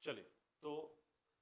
चलिए, तो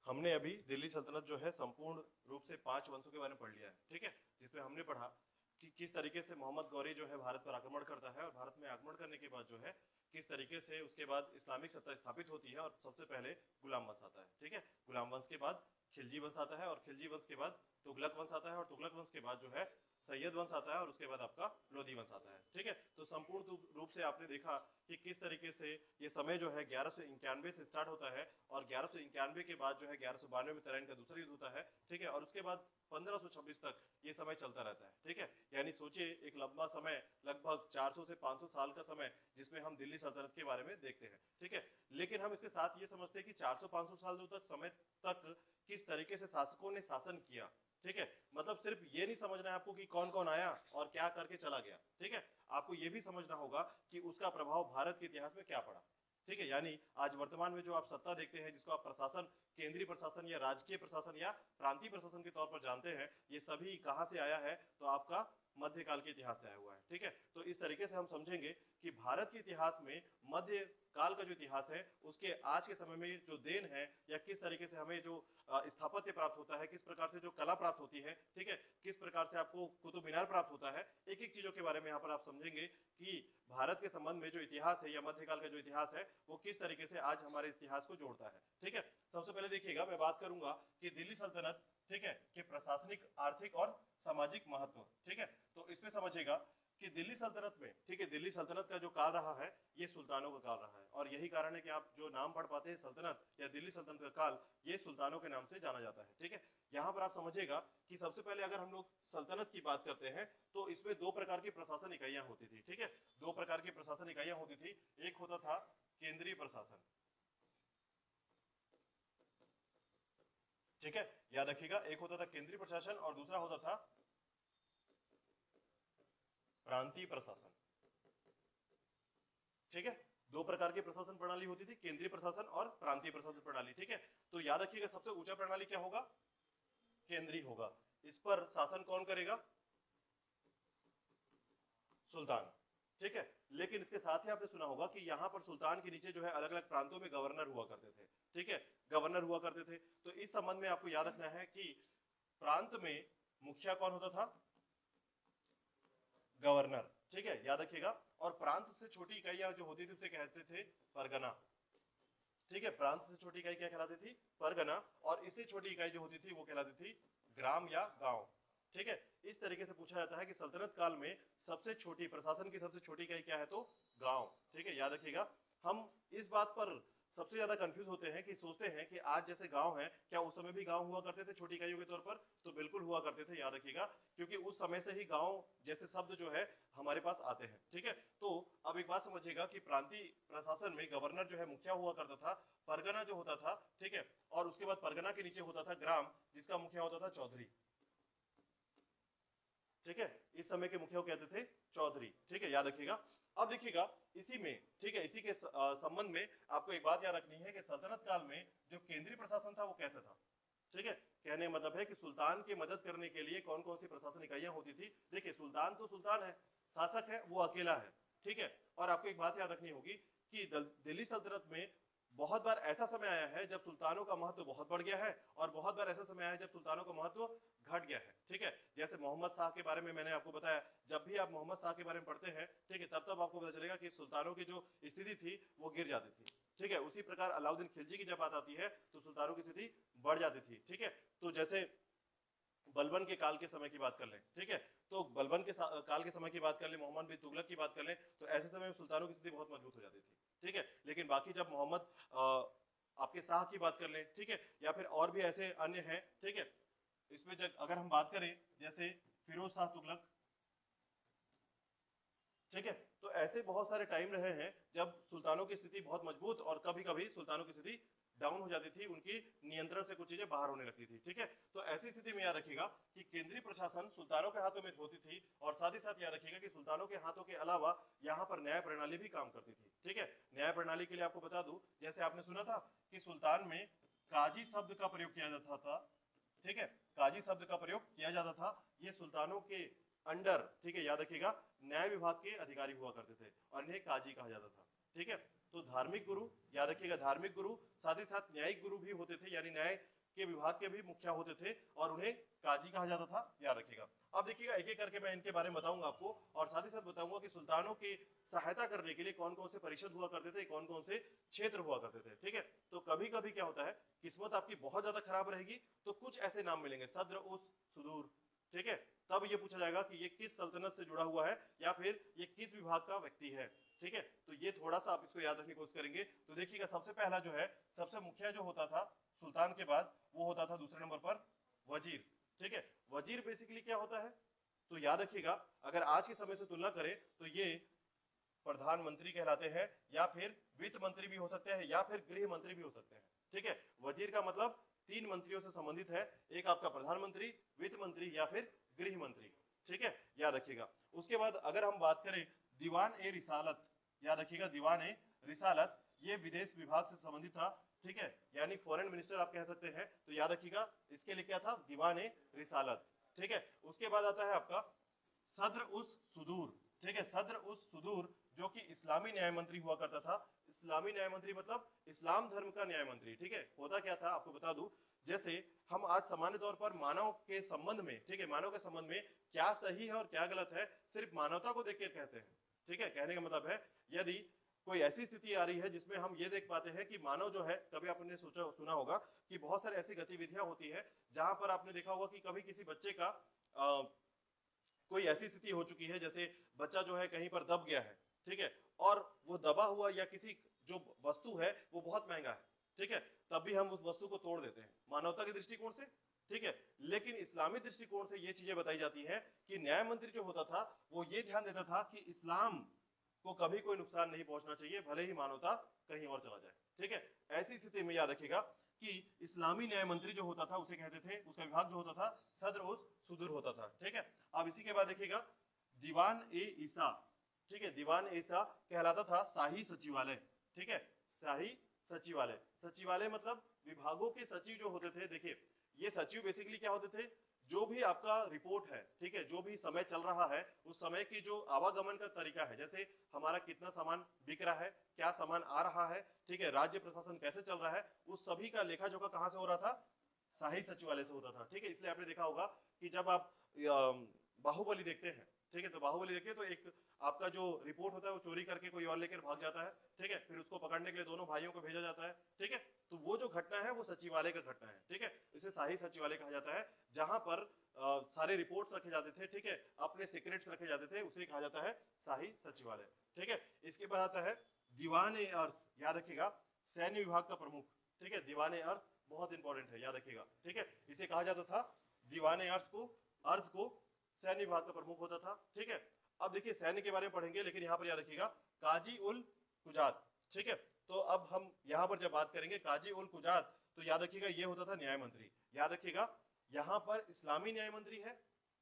हमने अभी दिल्ली सल्तनत जो है संपूर्ण रूप से 5 वंशों के बारे में पढ़ लिया है, ठीक है, जिसमें हमने पढ़ा कि किस तरीके से मोहम्मद गौरी जो है भारत पर आक्रमण करता है और भारत में आक्रमण करने के बाद जो है किस तरीके से उसके बाद इस्लामिक सत्ता स्थापित होती है और सबसे पहले गुलाम वंश आता है, ठीक है। गुलाम वंश के बाद खिलजी वंश आता है और खिलजी वंश के बाद तुगलक वंश आता है और तुगलक वंश के बाद जो है सैयद वंश आता है और उसके बाद आपका लोधी वंश आता है, ठीक है। तो संपूर्ण रूप से आपने देखा कि किस तरीके से ये समय जो है 1191 से स्टार्ट होता है और 1191 के बाद जो है 1192 में तराइन का दूसरा युद्ध होता है, ठीक है, और उसके बाद 1526 तक ये समय चलता रहता है, ठीक है। यानी सोचिए एक लंबा समय, लगभग 400 से 500 साल का समय जिसमें हम दिल्ली सल्तनत के बारे में देखते हैं, ठीक है। लेकिन हम इसके साथ ये समझते हैं कि 400-500 साल जो तक समय तक किस तरीके से शासकों ने शासन किया, ठीक है। मतलब सिर्फ ये नहीं समझना है आपको कि कौन कौन आया और क्या करके चला गया, ठीक है। आपको ये भी समझना होगा कि उसका प्रभाव भारत के इतिहास में क्या पड़ा, ठीक है। यानी आज वर्तमान में जो आप सत्ता देखते हैं, जिसको आप प्रशासन, केंद्रीय प्रशासन या राजकीय प्रशासन या प्रांतीय प्रशासन के तौर पर जानते हैं, ये सभी कहां से आया है? तो आपका मध्यकाल के इतिहास से आया हुआ है, ठीक है। तो इस तरीके से हम समझेंगे कि भारत के इतिहास में मध्य काल का जो इतिहास है उसके आज के समय में जो देन है या किस तरीके से हमें जो स्थापत्य प्राप्त होता है, किस प्रकार से जो कला प्राप्त होती है, ठीक है, किस प्रकार से आपको कुतुब मीनार प्राप्त होता है, एक एक चीजों के बारे में यहाँ पर आप समझेंगे कि भारत के संबंध में जो इतिहास है या मध्यकाल का जो इतिहास है वो किस तरीके से आज हमारे इतिहास को जोड़ता है, ठीक है। सबसे पहले देखिएगा, मैं बात करूंगा कि दिल्ली सल्तनत, ठीक है, कि प्रशासनिक, आर्थिक और सामाजिक महत्व, ठीक है। तो इसमें समझिएगा कि दिल्ली सल्तनत में, ठीक है, दिल्ली सल्तनत का जो काल रहा है ये सुल्तानों का काल रहा है और यही कारण है कि आप जो नाम पढ़ पाते हैं सल्तनत या दिल्ली सल्तनत का काल, ये सुल्तानों के नाम से जाना जाता है, ठीक है। यहाँ पर आप समझिएगा कि सबसे पहले अगर हम लोग सल्तनत की बात करते हैं तो इसमें दो प्रकार की प्रशासन इकाइयां होती थी, ठीक है। दो प्रकार की प्रशासन इकाइयां होती थी, एक होता था केंद्रीय प्रशासन, ठीक है, याद रखिएगा, एक होता था केंद्रीय प्रशासन और दूसरा होता था प्रांतीय प्रशासन, ठीक है। दो प्रकार की प्रशासन प्रणाली होती थी, केंद्रीय प्रशासन और प्रांतीय प्रशासन प्रणाली, ठीक है। तो याद रखिएगा सबसे ऊंचा प्रणाली क्या होगा? केंद्रीय होगा। इस पर शासन कौन करेगा? सुल्तान, ठीक है। लेकिन इसके साथ ही आपने सुना होगा कि यहां पर सुल्तान के नीचे जो है अलग अलग प्रांतों में गवर्नर हुआ करते थे, ठीक है, गवर्नर हुआ करते थे। तो इस संबंध में आपको याद रखना है कि प्रांत में मुखिया कौन होता था? गवर्नर, ठीक है, याद रखिएगा। और प्रांत से छोटी इकाइयां जो होती थी उसे कहते थे परगना, ठीक है। प्रांत से छोटी इकाई क्या कहलाती थी? परगना। और इससे छोटी इकाई जो होती थी वो कहलाती थी ग्राम या गांव, ठीक है। इस तरीके से पूछा जाता है कि सल्तनत काल में सबसे छोटी प्रशासन की सबसे छोटी इकाई क्या है? तो गांव, ठीक है, याद रखिएगा। हम इस बात पर सबसे ज्यादा कंफ्यूज होते हैं कि सोचते हैं कि आज जैसे गांव है, क्या उस समय भी गांव हुआ करते थे छोटी इकाइयों के तौर पर? तो बिल्कुल हुआ करते थे, याद रखिएगा, क्योंकि उस समय से ही गांव जैसे शब्द जो है हमारे पास आते हैं, ठीक है। तो अब एक बात समझिएगा कि प्रांतीय प्रशासन में गवर्नर जो है मुखिया हुआ करता था, परगना जो होता था, ठीक है, और उसके बाद परगना के नीचे होता था ग्राम, जिसका मुखिया होता था चौधरी, ठीक है। इस समय के मुखिया को कहते थे चौधरी, ठीक है, याद रखिएगा। अब देखिएगा इसी में, ठीक है, इसी के संबंध में आपको एक बात याद रखनी है कि सल्तनत काल में जो केंद्रीय प्रशासन था वो कैसा था, ठीक है। कहने का मतलब है कि सुल्तान की मदद करने के लिए कौन कौन सी प्रशासन इकाइयां होती थी। देखिए सुल्तान तो सुल्तान है, शासक है वो अकेला है, ठीक है। और आपको एक बात याद रखनी होगी कि दिल्ली सल्तनत में बहुत बार ऐसा समय आया है जब सुल्तानों का महत्व बहुत बढ़ गया है और बहुत बार ऐसा समय आया है जब सुल्तानों का महत्व घट गया है, ठीक है। जैसे मोहम्मद शाह के बारे में मैंने आपको बताया, जब भी आप मोहम्मद शाह के बारे में पढ़ते हैं, ठीक है, तब तब आपको पता चलेगा कि सुल्तानों की जो स्थिति थी वो गिर जाती थी, ठीक है। उसी प्रकार अलाउद्दीन खिलजी की जब बात आती है तो सुल्तानों की स्थिति बढ़ जाती थी, ठीक है। तो जैसे बलबन के काल के समय की बात कर लें, ठीक है, तो बलबन के काल के समय की बात कर लें, मोहम्मद बिन तुगलक की बात कर लें, तो ऐसे समय में सुल्तानों की स्थिति बहुत मजबूत हो जाती थी, ठीक है। लेकिन बाकी जब मोहम्मद आपके शाह की बात कर लें, ठीक है, या फिर और भी ऐसे अन्य हैं, ठीक है, इसमें जब अगर हम बात करें जैसे फिरोज शाह तुगलक, ठीक है, तो ऐसे बहुत सारे टाइम रहे हैं जब सुल्तानों की स्थिति बहुत मजबूत और कभी कभी सुल्तानों की स्थिति डाउन हो जाती थी, उनकी नियंत्रण से कुछ चीजें बाहर होने लगती थी, ठीक है। तो ऐसी स्थिति में याद रखिएगा कि केंद्रीय प्रशासन सुल्तानों के हाथों में होती थी और साथ ही साथ याद रखिएगा कि सुल्तानों के हाथों के अलावा यहाँ पर न्याय प्रणाली भी काम करती थी, ठीक है। न्याय प्रणाली के लिए आपको बता दूं, जैसे आपने सुना था कि सुल्तान में काजी शब्द का प्रयोग किया जाता था, ठीक है, काजी शब्द का प्रयोग किया जाता था। ये सुल्तानों के अंडर, ठीक है, याद रखिएगा, न्याय विभाग के अधिकारी हुआ करते थे और इन्हें काजी कहा जाता था, ठीक है। तो धार्मिक गुरु, याद रखिएगा धार्मिक गुरु, साथ ही साथ न्यायिक गुरु भी होते थे, यानी न्याय के विभाग के भी मुखिया होते थे और उन्हें काजी कहा जाता था, याद रखिएगा। अब देखिएगा एक एक करके मैं इनके बारे में बताऊंगा आपको, और साथ ही साथ बताऊंगा कि सुल्तानों की सहायता करने के लिए कौन कौन से परिषद हुआ करते थे, कौन कौन से क्षेत्र हुआ करते थे, ठीक है। तो कभी कभी क्या होता है, किस्मत आपकी बहुत ज्यादा खराब रहेगी तो कुछ ऐसे नाम मिलेंगे, सद्र, उस, सुदूर, ठीक है। तब ये पूछा जाएगा कि ये किस सल्तनत से जुड़ा हुआ है या फिर ये किस विभाग का व्यक्ति है, ठीक है। तो ये थोड़ा सा आप इसको याद रखने की कोशिश करेंगे। तो देखिएगा सबसे पहला जो है, सबसे मुखिया जो होता था सुल्तान के बाद, वो होता था दूसरे नंबर पर वजीर, ठीक है। वजीर बेसिकली क्या होता है, तो याद रखिएगा अगर आज के समय से तुलना करें तो ये प्रधानमंत्री कहलाते हैं, या फिर वित्त मंत्री भी हो सकते हैं, या फिर गृह मंत्री भी हो सकते हैं, ठीक है। वजीर का मतलब 3 मंत्रियों से संबंधित है, एक आपका प्रधानमंत्री, वित्त मंत्री या फिर गृह मंत्री, ठीक है, याद रखिएगा। उसके बाद अगर हम बात करें दीवान ए रिसालत, याद रखिएगा दीवान ए रिसालत, ये विदेश विभाग से संबंधित था, ठीक है, यानी फॉरेन मिनिस्टर आप कह सकते हैं। तो याद रखिएगा इसके लिए क्या था, दीवान ए रिसालत, ठीक है। उसके बाद आता है आपका सद्र उस सुदूर, ठीक है, सद्र उस सुदूर, जो कि इस्लामी न्याय मंत्री हुआ करता था। इस्लामी न्याय मंत्री मतलब इस्लाम धर्म का न्याय मंत्री, ठीक है। होता क्या था आपको बता दूं, जैसे हम आज सामान्य तौर पर मानव के संबंध में, ठीक है, मानव के संबंध में क्या सही है और क्या गलत है सिर्फ मानवता को देख के कहते हैं, ठीक है। कहने का मतलब है यदि कोई ऐसी स्थिति आ रही है जिसमें हम ये देख पाते हैं कि मानव जो है, कभी आपने सोचा सुना होगा कि बहुत सारी ऐसी गतिविधियां होती है जहां पर आपने देखा होगा कि कभी किसी बच्चे का कोई ऐसी स्थिति हो चुकी है, जैसे बच्चा जो है कहीं पर दब गया है, ठीक है, और वो दबा हुआ या किसी जो वस्तु है वो बहुत महंगा है, ठीक है, तब भी हम उस वस्तु को तोड़ देते हैं मानवता के दृष्टिकोण से, ठीक है। लेकिन इस्लामी दृष्टिकोण से ये चीजें बताई जाती हैं कि न्याय मंत्री जो होता था वो ये ध्यान देता था कि इस्लाम को कभी कोई नुकसान नहीं पहुंचना चाहिए, भले ही मानवता कहीं और चला जाए, ठीक है। ऐसी स्थिति में याद रखिएगा कि इस्लामी न्याय मंत्री जो होता था उसे कहते थे, उसका विभाग जो होता था सद्र उस सुदूर होता था, ठीक है। अब इसी के बाद देखिएगा दीवान ए ईसा, ठीक है, दीवान ए ईसा कहलाता था शाही सचिवालय, ठीक है, शाही सचिवालय। सचिवालय मतलब विभागों के सचिव जो होते थे, देखिए ये सचिव बेसिकली क्या होते थे, जो भी आपका रिपोर्ट है, ठीक है, जो भी समय चल रहा है उस समय की जो आवागमन का तरीका है, जैसे हमारा कितना सामान बिक रहा है, क्या सामान आ रहा है, ठीक है, राज्य प्रशासन कैसे चल रहा है, उस सभी का लेखा जोखा कहां से हो रहा था, शाही सचिवालय से होता था, ठीक है। इसलिए आपने देखा होगा कि जब आप बाहुबली देखते हैं, ठीक है, तो बाहुबली देखते हैं तो एक आपका जो रिपोर्ट होता है वो चोरी करके कोई और लेकर भाग जाता है, ठीक है, फिर उसको पकड़ने के लिए दोनों भाइयों को भेजा जाता है, ठीक है। तो वो जो घटना है वो सचिवालय का घटना है, ठीक है, इसे शाही सचिवालय कहा जाता है, जहां पर सारे रिपोर्ट्स रखे जाते थे, ठीक है, अपने सीक्रेट्स रखे जाते थे, उसे कहा जाता है शाही सचिवालय, ठीक है। इसके बाद आता है दीवान ए अर्श, याद रखिएगा सैन्य विभाग का प्रमुख, ठीक है, दीवान ए अर्श बहुत इंपॉर्टेंट है, याद रखिएगा, ठीक है। इसे कहा जाता था दीवान ए अर्श को सैन्य विभाग का प्रमुख होता था, ठीक है। अब देखिए सैन्य के बारे में पढ़ेंगे, लेकिन यहाँ पर याद रखिएगा काजी उल कुजात, ठीक है। तो अब हम यहाँ पर जब बात करेंगे काजी उल कुजात, तो याद रखिएगा ये होता था न्याय मंत्री, याद रखिएगा यहाँ पर इस्लामी न्याय मंत्री है,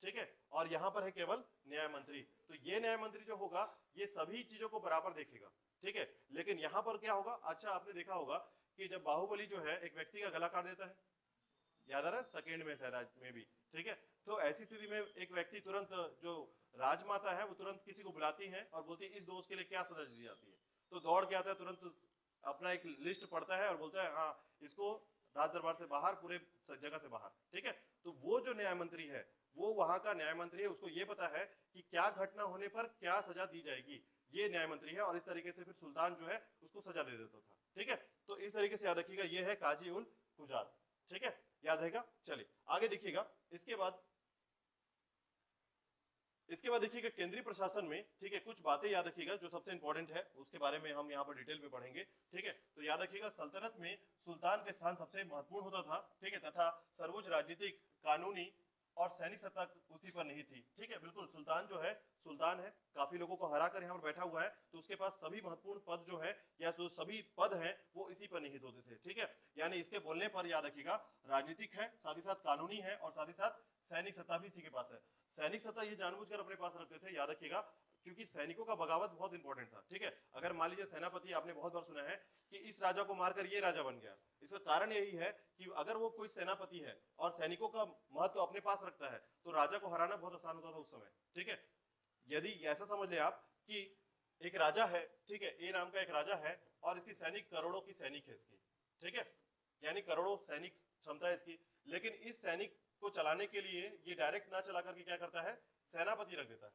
ठीक है, और यहाँ पर है केवल न्याय मंत्री। तो ये न्याय मंत्री जो होगा ये सभी चीजों को बराबर देखेगा, ठीक है। लेकिन यहाँ पर क्या होगा, अच्छा आपने देखा होगा कि जब बाहुबली जो है एक व्यक्ति का गला काट देता है, याद आ रहा है, सेकेंड में शायद में भी, ठीक है। तो ऐसी स्थिति में एक व्यक्ति तुरंत, जो राजमाता है वो तुरंत किसी को बुलाती है और बोलती है इस दोष के लिए क्या सजा दी जाती है, तो दौड़ के आता है तुरंत, अपना एक लिस्ट पढ़ता है और बोलता है हाँ इसको राज दरबार से बाहर, पूरे जगह से बाहर, ठीक है। तो वो जो न्याय मंत्री है वो वहां का न्याय मंत्री है, उसको ये पता है कि क्या घटना होने पर क्या सजा दी जाएगी, ये न्याय मंत्री है, और इस तरीके से फिर सुल्तान जो है उसको सजा दे देता था, ठीक है। तो इस तरीके से याद रखिएगा ये है काजी उल कुजात, ठीक है, याद रहेगा। चलिए आगे देखिएगा, इसके बाद देखिएगा केंद्रीय प्रशासन में, ठीक है, कुछ बातें याद रखिएगा जो सबसे इंपॉर्टेंट है, उसके बारे में हम यहाँ पर डिटेल में पढ़ेंगे, ठीक है। तो याद रखिएगा सल्तनत में सुल्तान का स्थान सबसे महत्वपूर्ण होता था, ठीक है, तथा सर्वोच्च राजनीतिक, कानूनी और सैनिक सत्ता उसी पर नहीं थी, ठीक है। बिल्कुल सुल्तान जो है, सुल्तान है, काफी लोगों को हरा कर यहाँ पर बैठा हुआ है, तो उसके पास सभी महत्वपूर्ण पद जो है या जो सभी पद हैं वो इसी पर निहित होते थे, ठीक है। यानी इसके बोलने पर याद रखिएगा राजनीतिक है, साथ ही साथ कानूनी है, और साथ ही साथ सैनिक सत्ता भी इसी के पास है। सैनिक सत्ता ये जानबूझकर अपने पास रखते थे, याद रखिएगा, क्योंकि सैनिकों का बगावत बहुत इंपॉर्टेंट था, ठीक है। अगर मान लीजिए सेनापति, आपने बहुत बार सुना है कि इस राजा को मारकर ये राजा बन गया, इसका कारण यही है कि अगर वो कोई सेनापति है और सैनिकों का महत्व अपने पास रखता है तो राजा को हराना बहुत आसान होता था उस समय, ठीक है। यदि ऐसा समझ ले आप कि एक राजा है, ठीक है, ए नाम का एक राजा है और इसकी सैनिक करोड़ों की सैनिक है इसकी, ठीक है, यानी करोड़ों सैनिक क्षमता है इसकी। लेकिन इस सैनिक को चलाने के लिए ये डायरेक्ट ना चला करके क्या करता है, सेनापति रख देता है।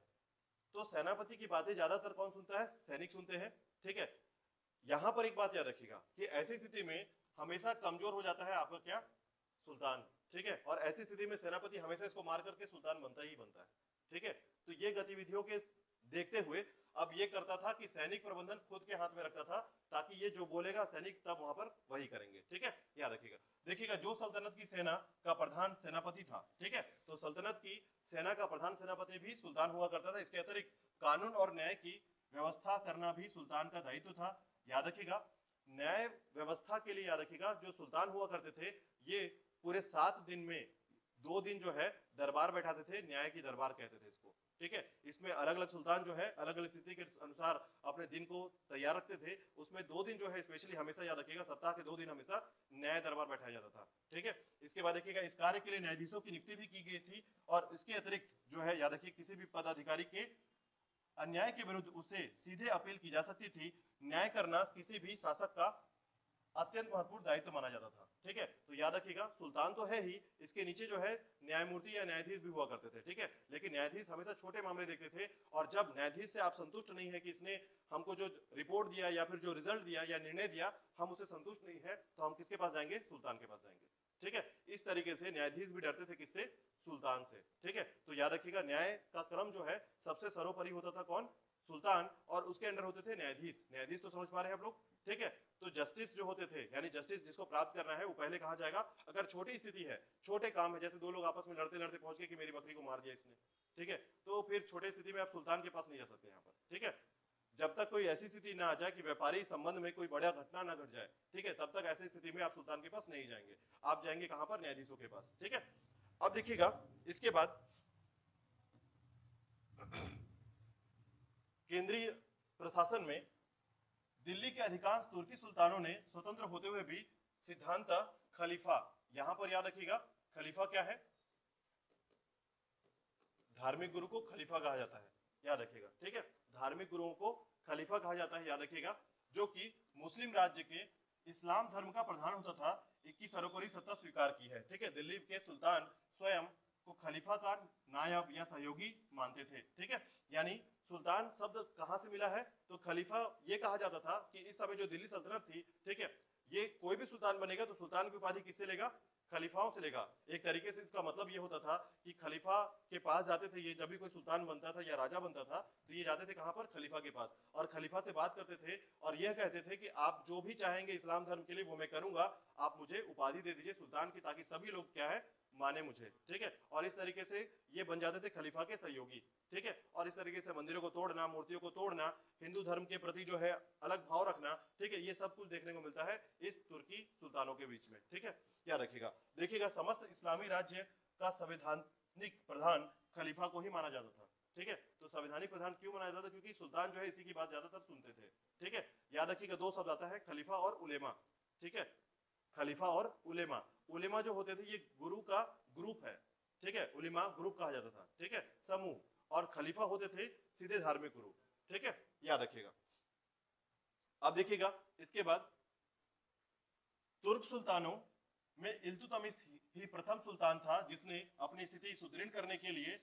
तो सेनापति की बातें ज्यादातर कौन सुनता है, सैनिक सुनते हैं, ठीक है। यहां पर एक बात याद रखिएगा कि ऐसी स्थिति में हमेशा कमजोर हो जाता है आपका क्या, सुल्तान, ठीक है। और ऐसी स्थिति में सेनापति हमेशा इसको मार करके सुल्तान बनता ही बनता है, ठीक है। तो ये गतिविधियों के देखते हुए अब ये करता था कि सैनिक प्रबंधन खुद के हाथ में रखता था, ताकि ये जो बोलेगा सैनिक तब वहां पर वही करेंगे, ठीक है। याद रखिएगा, देखिएगा जो सल्तनत की सेना का प्रधान सेनापति था, ठीक है, तो सल्तनत की सेना का प्रधान सेनापति भी सुल्तान हुआ करता था। इसके अतिरिक्त कानून और न्याय की व्यवस्था करना भी सुल्तान का दायित्व था। याद रखिएगा, न्याय व्यवस्था के लिए याद रखिएगा जो सुल्तान हुआ करते थे, ये पूरे 7 दिन में 2 दिन जो है दरबार बैठाते थे, न्याय की दरबार कहते थे इसको, ठीक है। इसमें अलग अलग सुल्तान जो है अलग अलग स्थिति के अनुसार अपने दिन को तैयार रखते थे। उसमें 2 दिन जो है स्पेशली हमेशा याद रखिएगा, सप्ताह के 2 दिन हमेशा न्याय दरबार बैठाया जाता था, ठीक है। इसके बाद देखिएगा इस कार्य के लिए न्यायाधीशों की नियुक्ति भी की गई थी। और इसके अतिरिक्त जो है याद रखिए किसी भी पदाधिकारी के अन्याय के विरुद्ध उसे सीधे अपील की जा सकती थी। न्याय करना किसी भी शासक का अत्यंत महत्वपूर्ण दायित्व माना जाता था, ठीक है। तो याद रखिएगा सुल्तान तो है ही, इसके नीचे जो है न्यायमूर्ति या न्यायाधीश भी हुआ करते थे, ठीक है। लेकिन न्यायाधीश हमेशा छोटे मामले देखते थे, और जब न्यायाधीश से आप संतुष्ट नहीं है कि इसने हमको जो रिपोर्ट दिया या फिर जो रिजल्ट दिया या निर्णय दिया हम उससे संतुष्ट नहीं है, तो हम किसके पास जाएंगे, सुल्तान के पास जाएंगे, ठीक है। इस तरीके से न्यायाधीश भी डरते थे किससे, सुल्तान से, ठीक है। तो याद रखिएगा न्याय का क्रम जो है सबसे सर्वोपरि होता था कौन, सुल्तान, और उसके अंडर होते थे न्यायाधीश। न्यायाधीश तो समझ पा रहे हैं आप लोग, ठीक है। तो जस्टिस जो होते थे, यानी जस्टिस जिसको प्राप्त करना है वो पहले कहां जाएगा, अगर छोटी स्थिति है, छोटे काम है, जैसे 2 लोग आपस में लड़ते लड़ते पहुंच गए कि मेरी बकरी को मार दिया इसने, ठीक है, तो फिर छोटे स्थिति में आप सुल्तान के पास नहीं जा सकते यहाँ पर, ठीक है। जब तक कोई ऐसी स्थिति ना आ जाए कि व्यापारी संबंध में कोई बड़ा घटना ना घट जाए, ठीक है, तब तक ऐसी स्थिति में आप सुल्तान के पास नहीं जाएंगे, आप जाएंगे कहां पर, न्यायाधीशों के पास, ठीक है। अब देखिएगा इसके बाद केंद्रीय प्रशासन में दिल्ली के अधिकांश तुर्की सुल्तानों ने स्वतंत्र होते हुए भी सिद्धांत खलीफा, यहां पर याद रखिएगा खलीफा क्या है, धार्मिक गुरु को खलीफा कहा जाता है, याद रखिएगा, ठीक है। धार्मिक गुरुओं को खलीफा कहा जाता है, याद रखिएगा, जो कि मुस्लिम राज्य के इस्लाम धर्म का प्रधान होता था, इसकी सर्वोपरि सत्ता स्वीकार की है, ठीक है। दिल्ली के सुल्तान स्वयं को खलीफा का नायब या सहयोगी मानते थे, ठीक है। यानी सुल्तान शब्द कहां से मिला है, तो खलीफा ये कहा जाता था कि इस समय जो दिल्ली सल्तनत थी, ठीक है, ये कोई भी सुल्तान बनेगा तो सुल्तान की उपाधि किससे लेगा, खलीफाओं से लेगा। एक तरीके से इसका मतलब ये होता था कि खलीफा के पास जाते थे ये, जब भी कोई सुल्तान बनता था या राजा बनता था तो ये जाते थे कहां पर, खलीफा के पास, और खलीफा से बात करते थे और यह कहते थे कि आप जो भी चाहेंगे इस्लाम धर्म के लिए वो मैं करूंगा, आप मुझे उपाधि दे दीजिए सुल्तान की, ताकि सभी लोग क्या है, माने मुझे, ठीक है। और इस तरीके से ये बन जाते थे खलीफा के सहयोगी, ठीक है। और इस तरीके से मंदिरों को तोड़ना, मूर्तियों को तोड़ना, हिंदू धर्म के प्रति जो है अलग भाव रखना, ठीक है, ये सब कुछ देखने को मिलता है इस तुर्की सुल्तानों के बीच में, ठीक है। याद रखिएगा, देखिएगा समस्त इस्लामी राज्य का संवैधानिक प्रधान खलीफा को ही माना जाता था, ठीक है। तो संवैधानिक प्रधान क्यों माना जाता था, क्योंकि सुल्तान जो है इसी की बात ज्यादातर सुनते थे, ठीक है। याद रखिएगा 2 शब्द आता है, खलीफा और उलेमा, ठीक है, खलीफा और उलेमा। उलेमा जो होते थे ये गुरु का ग्रुप है, ठीक है, उलेमा ग्रुप कहा जाता था, ठीक है, समूह, और खलीफा होते थे सीधे धार्मिक गुरु, ठीक है, याद रखिएगा। अब देखिएगा इसके बाद तुर्क सुल्तानों में इल्तुतमिश ही प्रथम सुल्तान था जिसने अपनी स्थिति सुदृढ़ करने के लिए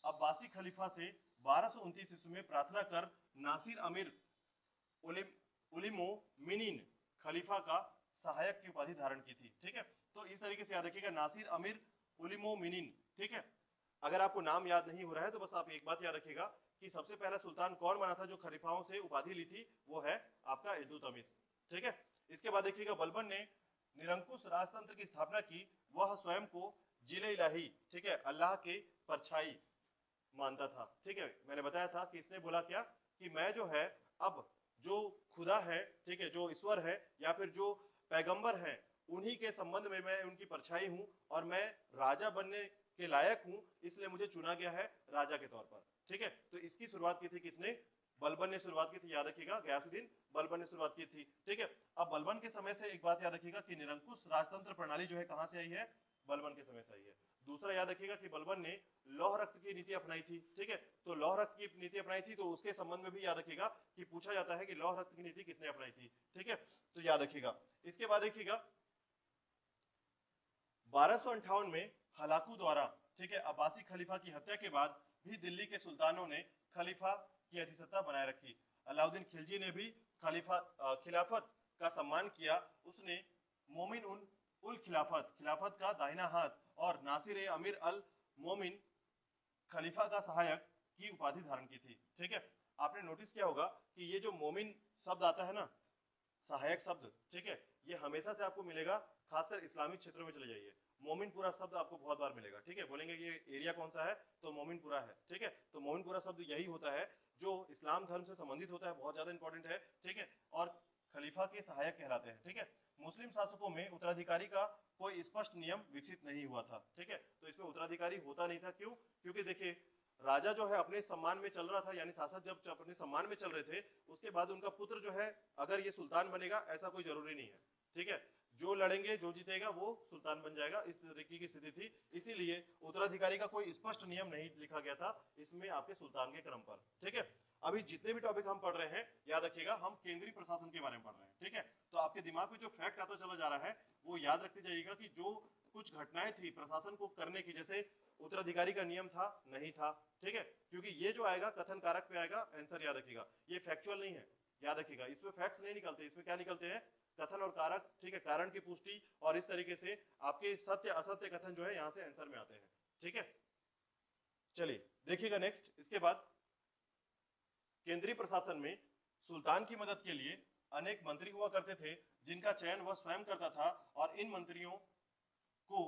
अब्बासी खलीफा से 1229 ईस्वी में प्रार्थना कर नासिर अमीर उलिमो मिनीन खलीफा का सहायक की उपाधि धारण की थी, ठीक है। तो इस तरीके से याद रखिएगा नासिर अमीर उलिमो मिनीन, ठीक है। अगर आपको नाम याद नहीं हो रहा है तो बस आप एक बात याद रखिएगा कि सबसे पहला सुल्तान कौन बना था जो खलीफाओं से उपाधि ली थी, वो है आपका इल्तुतमिश, ठीक है। इसके बाद देखिएगा बलबन ने निरंकुश राजतंत्र की स्थापना की, वह स्वयं को जिले इलाही, ठीक है, अल्लाह के परछाई मानता था, ठीक है। मैंने बताया था कि इसने बोला क्या कि मैं जो है अब जो खुदा है, ठीक है, जो ईश्वर है या फिर जो पैगंबर है उन्हीं के संबंध में मैं उनकी परछाई हूं और मैं राजा बनने के लायक हूं, इसलिए मुझे चुना गया है राजा के तौर पर, ठीक है। तो इसकी शुरुआत की थी किसने, बलबन ने शुरुआत की थी, याद रखिएगा गयासुद्दीन बलबन ने शुरुआत की थी, ठीक है। अब बलबन के समय से एक बात याद रखिएगा कि निरंकुश राजतंत्र प्रणाली जो है कहां से आई है, बलबन के समय से आई है। दूसरा याद रखिएगा कि बलबन ने लौह रक्त की नीति अपनाई थी, ठीक है। तो लौह रक्त की नीति अपनाई थी, तो उसके संबंध में भी याद रखिएगा कि पूछा जाता है कि लौह रक्त की नीति किसने अपनाई थी, ठीक है। तो याद रखिएगा। इसके बाद देखिएगा 1258 में हलाकू द्वारा, ठीक है, अब्बासी खलीफा की हत्या के बाद भी दिल्ली के सुल्तानों ने खलीफा की अधिसत्ता बनाए रखी। अलाउद्दीन खिलजी ने भी खिलाफत का सम्मान किया। उसने मोमिन उल खिलाफत, खिलाफत का दाहिना हाथ, और नासिर ए अमीर अल मोमिन, खलीफा का सहायक की उपाधि धारण की थी, ठीक है। आपने नोटिस किया होगा कि ये जो मोमिन शब्द आता है ना, सहायक शब्द, ठीक है, ये हमेशा से आपको मिलेगा, खासकर इस्लामिक क्षेत्रों में चले जाइए, मोमिनपुरा शब्द आपको बहुत बार मिलेगा, ठीक है। बोलेंगे ये एरिया कौन सा है, तो मोमिनपुरा है, ठीक है। तो मोमिनपुरा शब्द यही होता है जो इस्लाम धर्म से संबंधित होता है, बहुत ज्यादा इंपॉर्टेंट है, ठीक है, और खलीफा के सहायक कहलाते हैं, ठीक है। मुस्लिम शासकों में उत्तराधिकारी का कोई स्पष्ट नियम विकसित नहीं हुआ था, ठीक है। तो इसमें उत्तराधिकारी होता नहीं था, क्यों? क्योंकि देखिए राजा जो है अपने सम्मान में चल रहा था, यानी शासक जब अपने सम्मान में चल रहे थे, उसके बाद उनका पुत्र जो है अगर ये सुल्तान बनेगा, ऐसा कोई जरूरी नहीं है, ठीक है। जो लड़ेंगे, जो जीतेगा वो सुल्तान बन जाएगा, इस तरीके की स्थिति थी। इसीलिए उत्तराधिकारी का कोई स्पष्ट नियम नहीं लिखा गया था इसमें आपके सुल्तान के क्रम पर, ठीक है। अभी जितने भी टॉपिक हम पढ़ रहे हैं, याद रखिएगा हम केंद्रीय प्रशासन के बारे में पढ़ रहे हैं, ठीक है। तो आपके दिमाग में जो फैक्ट आता चला जा रहा है वो याद रखते जाइएगा कि जो कुछ घटनाएं थी प्रशासन को करने की, जैसे उत्तराधिकारी का नियम था, नहीं था, ठीक है। क्योंकि ये जो आएगा कथन कारक पे आएगा, आंसर याद रखिएगा, ये फैक्चुअल नहीं है, याद रखिएगा। इसमें फैक्ट्स नहीं निकलते, इसमें क्या निकलते हैं, कथन और कारक, ठीक है, कारण की पुष्टि, और इस तरीके से आपके सत्य असत्य कथन जो है यहां से आंसर में आते हैं, ठीक है। चलिए देखिएगा नेक्स्ट। इसके बाद केंद्रीय प्रशासन में सुल्तान की मदद के लिए अनेक मंत्री हुआ करते थे, जिनका चयन वह स्वयं करता था, और इन मंत्रियों को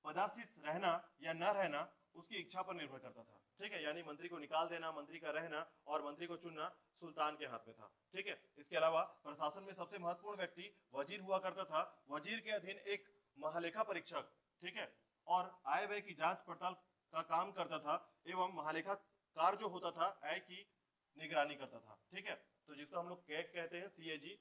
पदासीस रहना या न रहना उसकी इच्छा पर निर्भर करता था, ठीक है। यानी मंत्री को निकाल देना, मंत्री का रहना और मंत्री को चुनना सुल्तान के हाथ में था, ठीक है। इसके अलावा प्रशासन में सबसे महत्वपूर्ण व्यक्ति वजीर हुआ करता था। वजीर के अधीन एक महालेखा परीक्षक, ठीक है, और आय व्यय की जांच पड़ताल का काम करता था, एवं महालेखाकार जो होता था आय की निगरानी करता था, ठीक है। तो जिसको हम लोग कैग कहते हैं, CAG,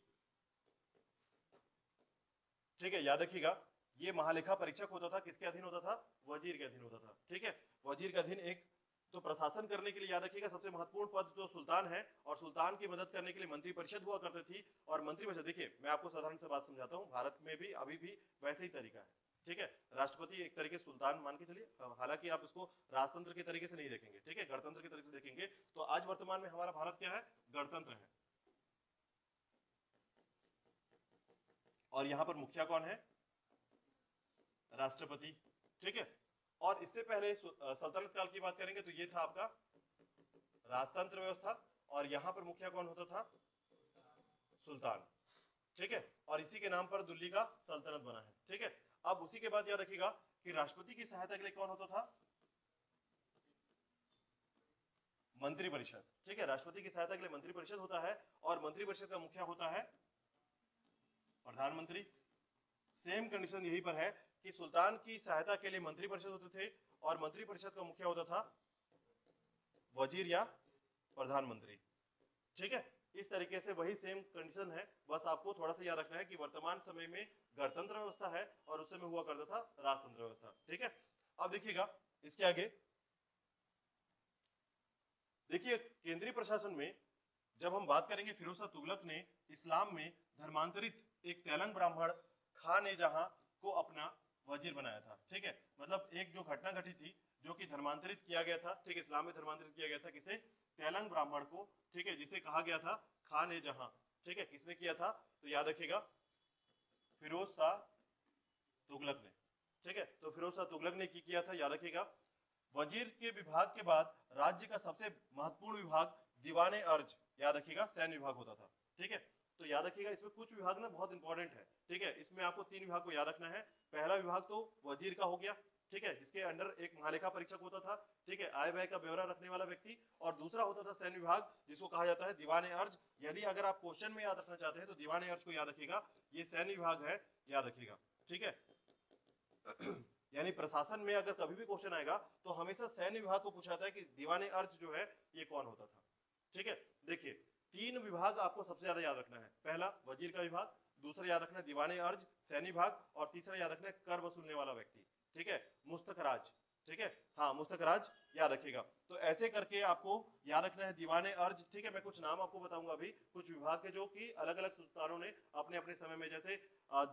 ठीक है। याद रखिएगा ये महालेखा परीक्षक होता था, किसके अधीन होता था, वजीर के अधीन होता था, ठीक है। वजीर के अधीन एक, तो प्रशासन करने के लिए याद रखिएगा सबसे महत्वपूर्ण पद तो सुल्तान है, और सुल्तान की मदद करने के लिए मंत्री परिषद हुआ करती थी। और मंत्री परिषद, देखिए मैं आपको साधारण से बात समझाता हूँ, भारत में भी अभी भी वैसे ही तरीका है, ठीक है। राष्ट्रपति एक तरीके सुल्तान मान के चलिए, हालांकि आप इसको राजतंत्र के तरीके से नहीं देखेंगे, ठीक है, गणतंत्र के तरीके से देखेंगे। तो आज वर्तमान में हमारा भारत क्या है, गणतंत्र है, और यहाँ पर मुखिया कौन है, राष्ट्रपति, ठीक है। और इससे पहले सल्तनत काल की बात करेंगे तो ये था आपका राजतंत्र व्यवस्था, और यहां पर मुखिया कौन होता था, सुल्तान, ठीक है। और इसी के नाम पर दिल्ली का सल्तनत बना है, ठीक है। अब उसी के बाद याद रखिएगा कि राष्ट्रपति की सहायता के लिए कौन होता था, मंत्री परिषद, ठीक है। राष्ट्रपति की सहायता के लिए मंत्री परिषद होता है, और मंत्री परिषद का मुखिया होता है प्रधानमंत्री। सेम कंडीशन यहीं पर है कि सुल्तान की सहायता के लिए मंत्री परिषद होते थे, और मंत्री परिषद का मुखिया होता था वजीर या प्रधानमंत्री, ठीक है। इस तरीके से वही सेम कंडीशन है, बस आपको थोड़ा सा याद रखना है कि वर्तमान समय में गणतंत्र व्यवस्था है और उस समय हुआ करता था राजतंत्र व्यवस्था, ठीक है। अब देखिएगा इसके आगे, देखिए केंद्रीय प्रशासन में जब हम बात करेंगे, फिरोज शाह तुगलक ने इस्लाम में धर्मांतरित एक तेलंग ब्राह्मण खान ए जहां को अपना वजीर बनाया था, ठीक है। मतलब एक जो घटना घटी थी जो कि धर्मांतरित किया गया था, ठीक है, इस्लाम में धर्मांतरित किया गया था, किसे, तेलंग ब्राह्मण को, ठीक है, जिसे कहा गया था खान ए जहां, ठीक है। किसने किया था, तो याद रखिएगा फिरोज शाह तुगलक ने, ठीक है। तो फिरोज शाह तुगलक ने किया था, याद रखिएगा। वजीर के विभाग के बाद राज्य का सबसे महत्वपूर्ण विभाग दीवाने अर्ज, याद रखिएगा, सैन्य विभाग होता था, ठीक है। तो याद रखिएगा इसमें कुछ विभाग ना बहुत इंपॉर्टेंट है, ठीक है। इसमें आपको 3 विभाग को याद रखना है। पहला विभाग तो वजीर का हो गया, ठीक है, जिसके अंडर एक महालेखा परीक्षक होता था, ठीक है, आय व्यय का ब्यौरा रखने वाला व्यक्ति। और दूसरा होता था सैन्य विभाग, जिसको कहा जाता है दीवाने अर्ज। यदि अगर आप क्वेश्चन में याद रखना चाहते हैं तो दीवाने अर्ज को याद रखिएगा, ये सैन्य विभाग है, याद रखिएगा, ठीक है। यानी प्रशासन में अगर कभी भी क्वेश्चन आएगा तो हमेशा सैन्य विभाग को पूछा जाता है कि दीवाने अर्ज जो है ये कौन होता था, ठीक है। देखिए 3 विभाग आपको सबसे ज्यादा याद रखना है। पहला वजीर का विभाग, दूसरा याद रखना है दीवाने अर्ज सैन्य विभाग, और तीसरा याद रखना है कर वसूलने वाला व्यक्ति, ठीक है, मुस्तक राज, ठीक है, हाँ मुस्तक राज याद रखिएगा। तो ऐसे करके आपको याद रखना है दीवाने अर्ज, ठीक है। मैं कुछ नाम आपको बताऊंगा अभी, कुछ विभाग के जो कि अलग अलग सुल्तानों ने अपने अपने समय में, जैसे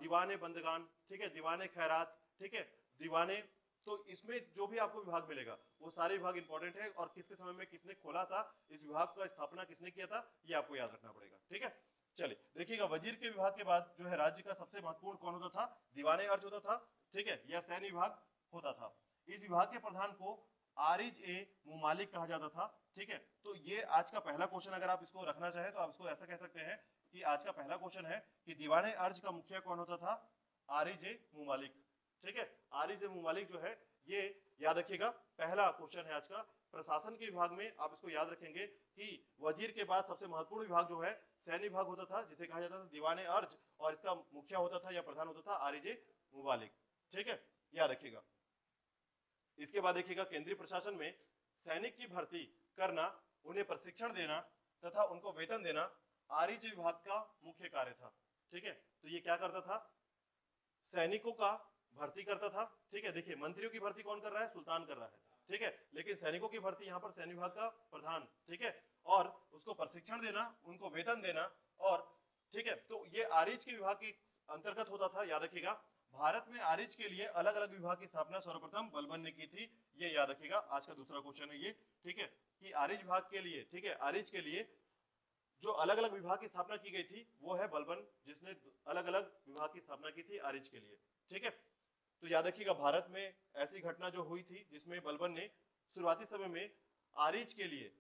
दीवाने बंदगान, ठीक है, दीवाने खैरात, ठीक है, दीवाने, तो इसमें जो भी आपको विभाग मिलेगा वो सारे विभाग इंपॉर्टेंट है, और किसके समय में किसने खोला था, इस विभाग का स्थापना किसने किया था, ये आपको याद रखना पड़ेगा, ठीक है। चलिए देखिएगा, वजीर के विभाग के बाद जो है राज्य का सबसे महत्वपूर्ण कौन होता था, दीवाने अर्ज होता था, ठीक है, या सैन्य विभाग होता था। इस विभाग के प्रधान को आरिज ए मुमालिक कहा जाता था, ठीक है। तो ये आज का पहला क्वेश्चन, अगर आप इसको रखना चाहें तो आप इसको ऐसा कह सकते हैं कि आज का पहला क्वेश्चन है कि दीवाने अर्ज का मुखिया कौन होता था, आरिज ए मुमालिक, ठीक है। आरिज ए मुमालिक जो है, ये याद रखिएगा पहला क्वेश्चन है आज का। प्रशासन के विभाग में आप इसको याद रखेंगे कि वजीर के बाद सबसे महत्वपूर्ण विभाग जो है सैन्य विभाग होता था, जिसे कहा जाता था दीवाने अर्ज, और इसका मुखिया होता था या प्रधान होता था आरिज ए मुबालिक, ठीक है, याद रखिएगा। इसके बाद देखिएगा केंद्रीय प्रशासन में सैनिक की भर्ती करना, उन्हें प्रशिक्षण देना तथा उनको वेतन देना आरिज विभाग का मुख्य कार्य था, ठीक है। तो ये क्या करता था, सैनिकों का भर्ती करता था, ठीक है। देखिए मंत्रियों की भर्ती कौन कर रहा है, सुल्तान कर रहा है, ठीक है, लेकिन सैनिकों की भर्ती यहाँ पर सैन्य विभाग का प्रधान, ठीक है, और उसको प्रशिक्षण देना, उनको वेतन देना, और ठीक है। तो ये आरिज के विभाग के अंतर्गत होता था, याद रखिएगा। भारत में आरिज के लिए अलग अलग विभाग की स्थापना सर्वप्रथम बलबन ने की थी, ये याद रखिएगा, आज का दूसरा क्वेश्चन है ये, ठीक है, कि आरिज विभाग के लिए, ठीक है, आरिज के लिए जो अलग अलग विभाग की स्थापना की गई थी वो है बलबन, जिसने अलग अलग विभाग की स्थापना की थी आरिज के लिए, ठीक है। तो याद रखिएगा भारत में ऐसी घटना जो हुई थी जिसमें बलबन ने शुरुआती समय में आरिज के लिए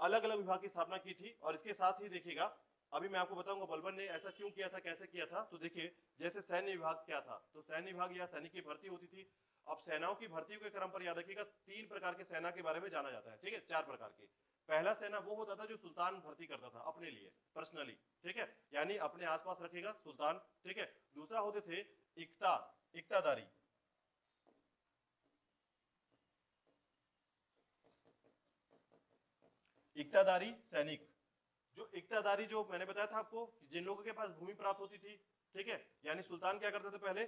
अलग अलग विभाग की स्थापना की थी। और इसके साथ ही देखिएगा, अभी मैं आपको बताऊंगा बलबन ने ऐसा क्यों किया था, कैसे किया था। तो देखिए जैसे सैन्य विभाग क्या था, तो सैन्य विभाग या सैनिक की भर्ती होती थी। अब सेनाओं की भर्ती के क्रम पर याद रखिएगा 3 प्रकार के सेना के बारे में जाना जाता है, ठीक है, 4 प्रकार के। पहला सेना वो होता था जो सुल्तान भर्ती करता था अपने लिए पर्सनली, ठीक है, यानी अपने आसपास रखेगा सुल्तान, ठीक है। दूसरा होते थे इक्तादारी, इक्तादारी सैनिक। जो इक्तादारी, जो मैंने बताया था आपको, जिन लोगों के पास भूमि प्राप्त होती थी, ठीक है, यानी सुल्तान क्या करते थे, पहले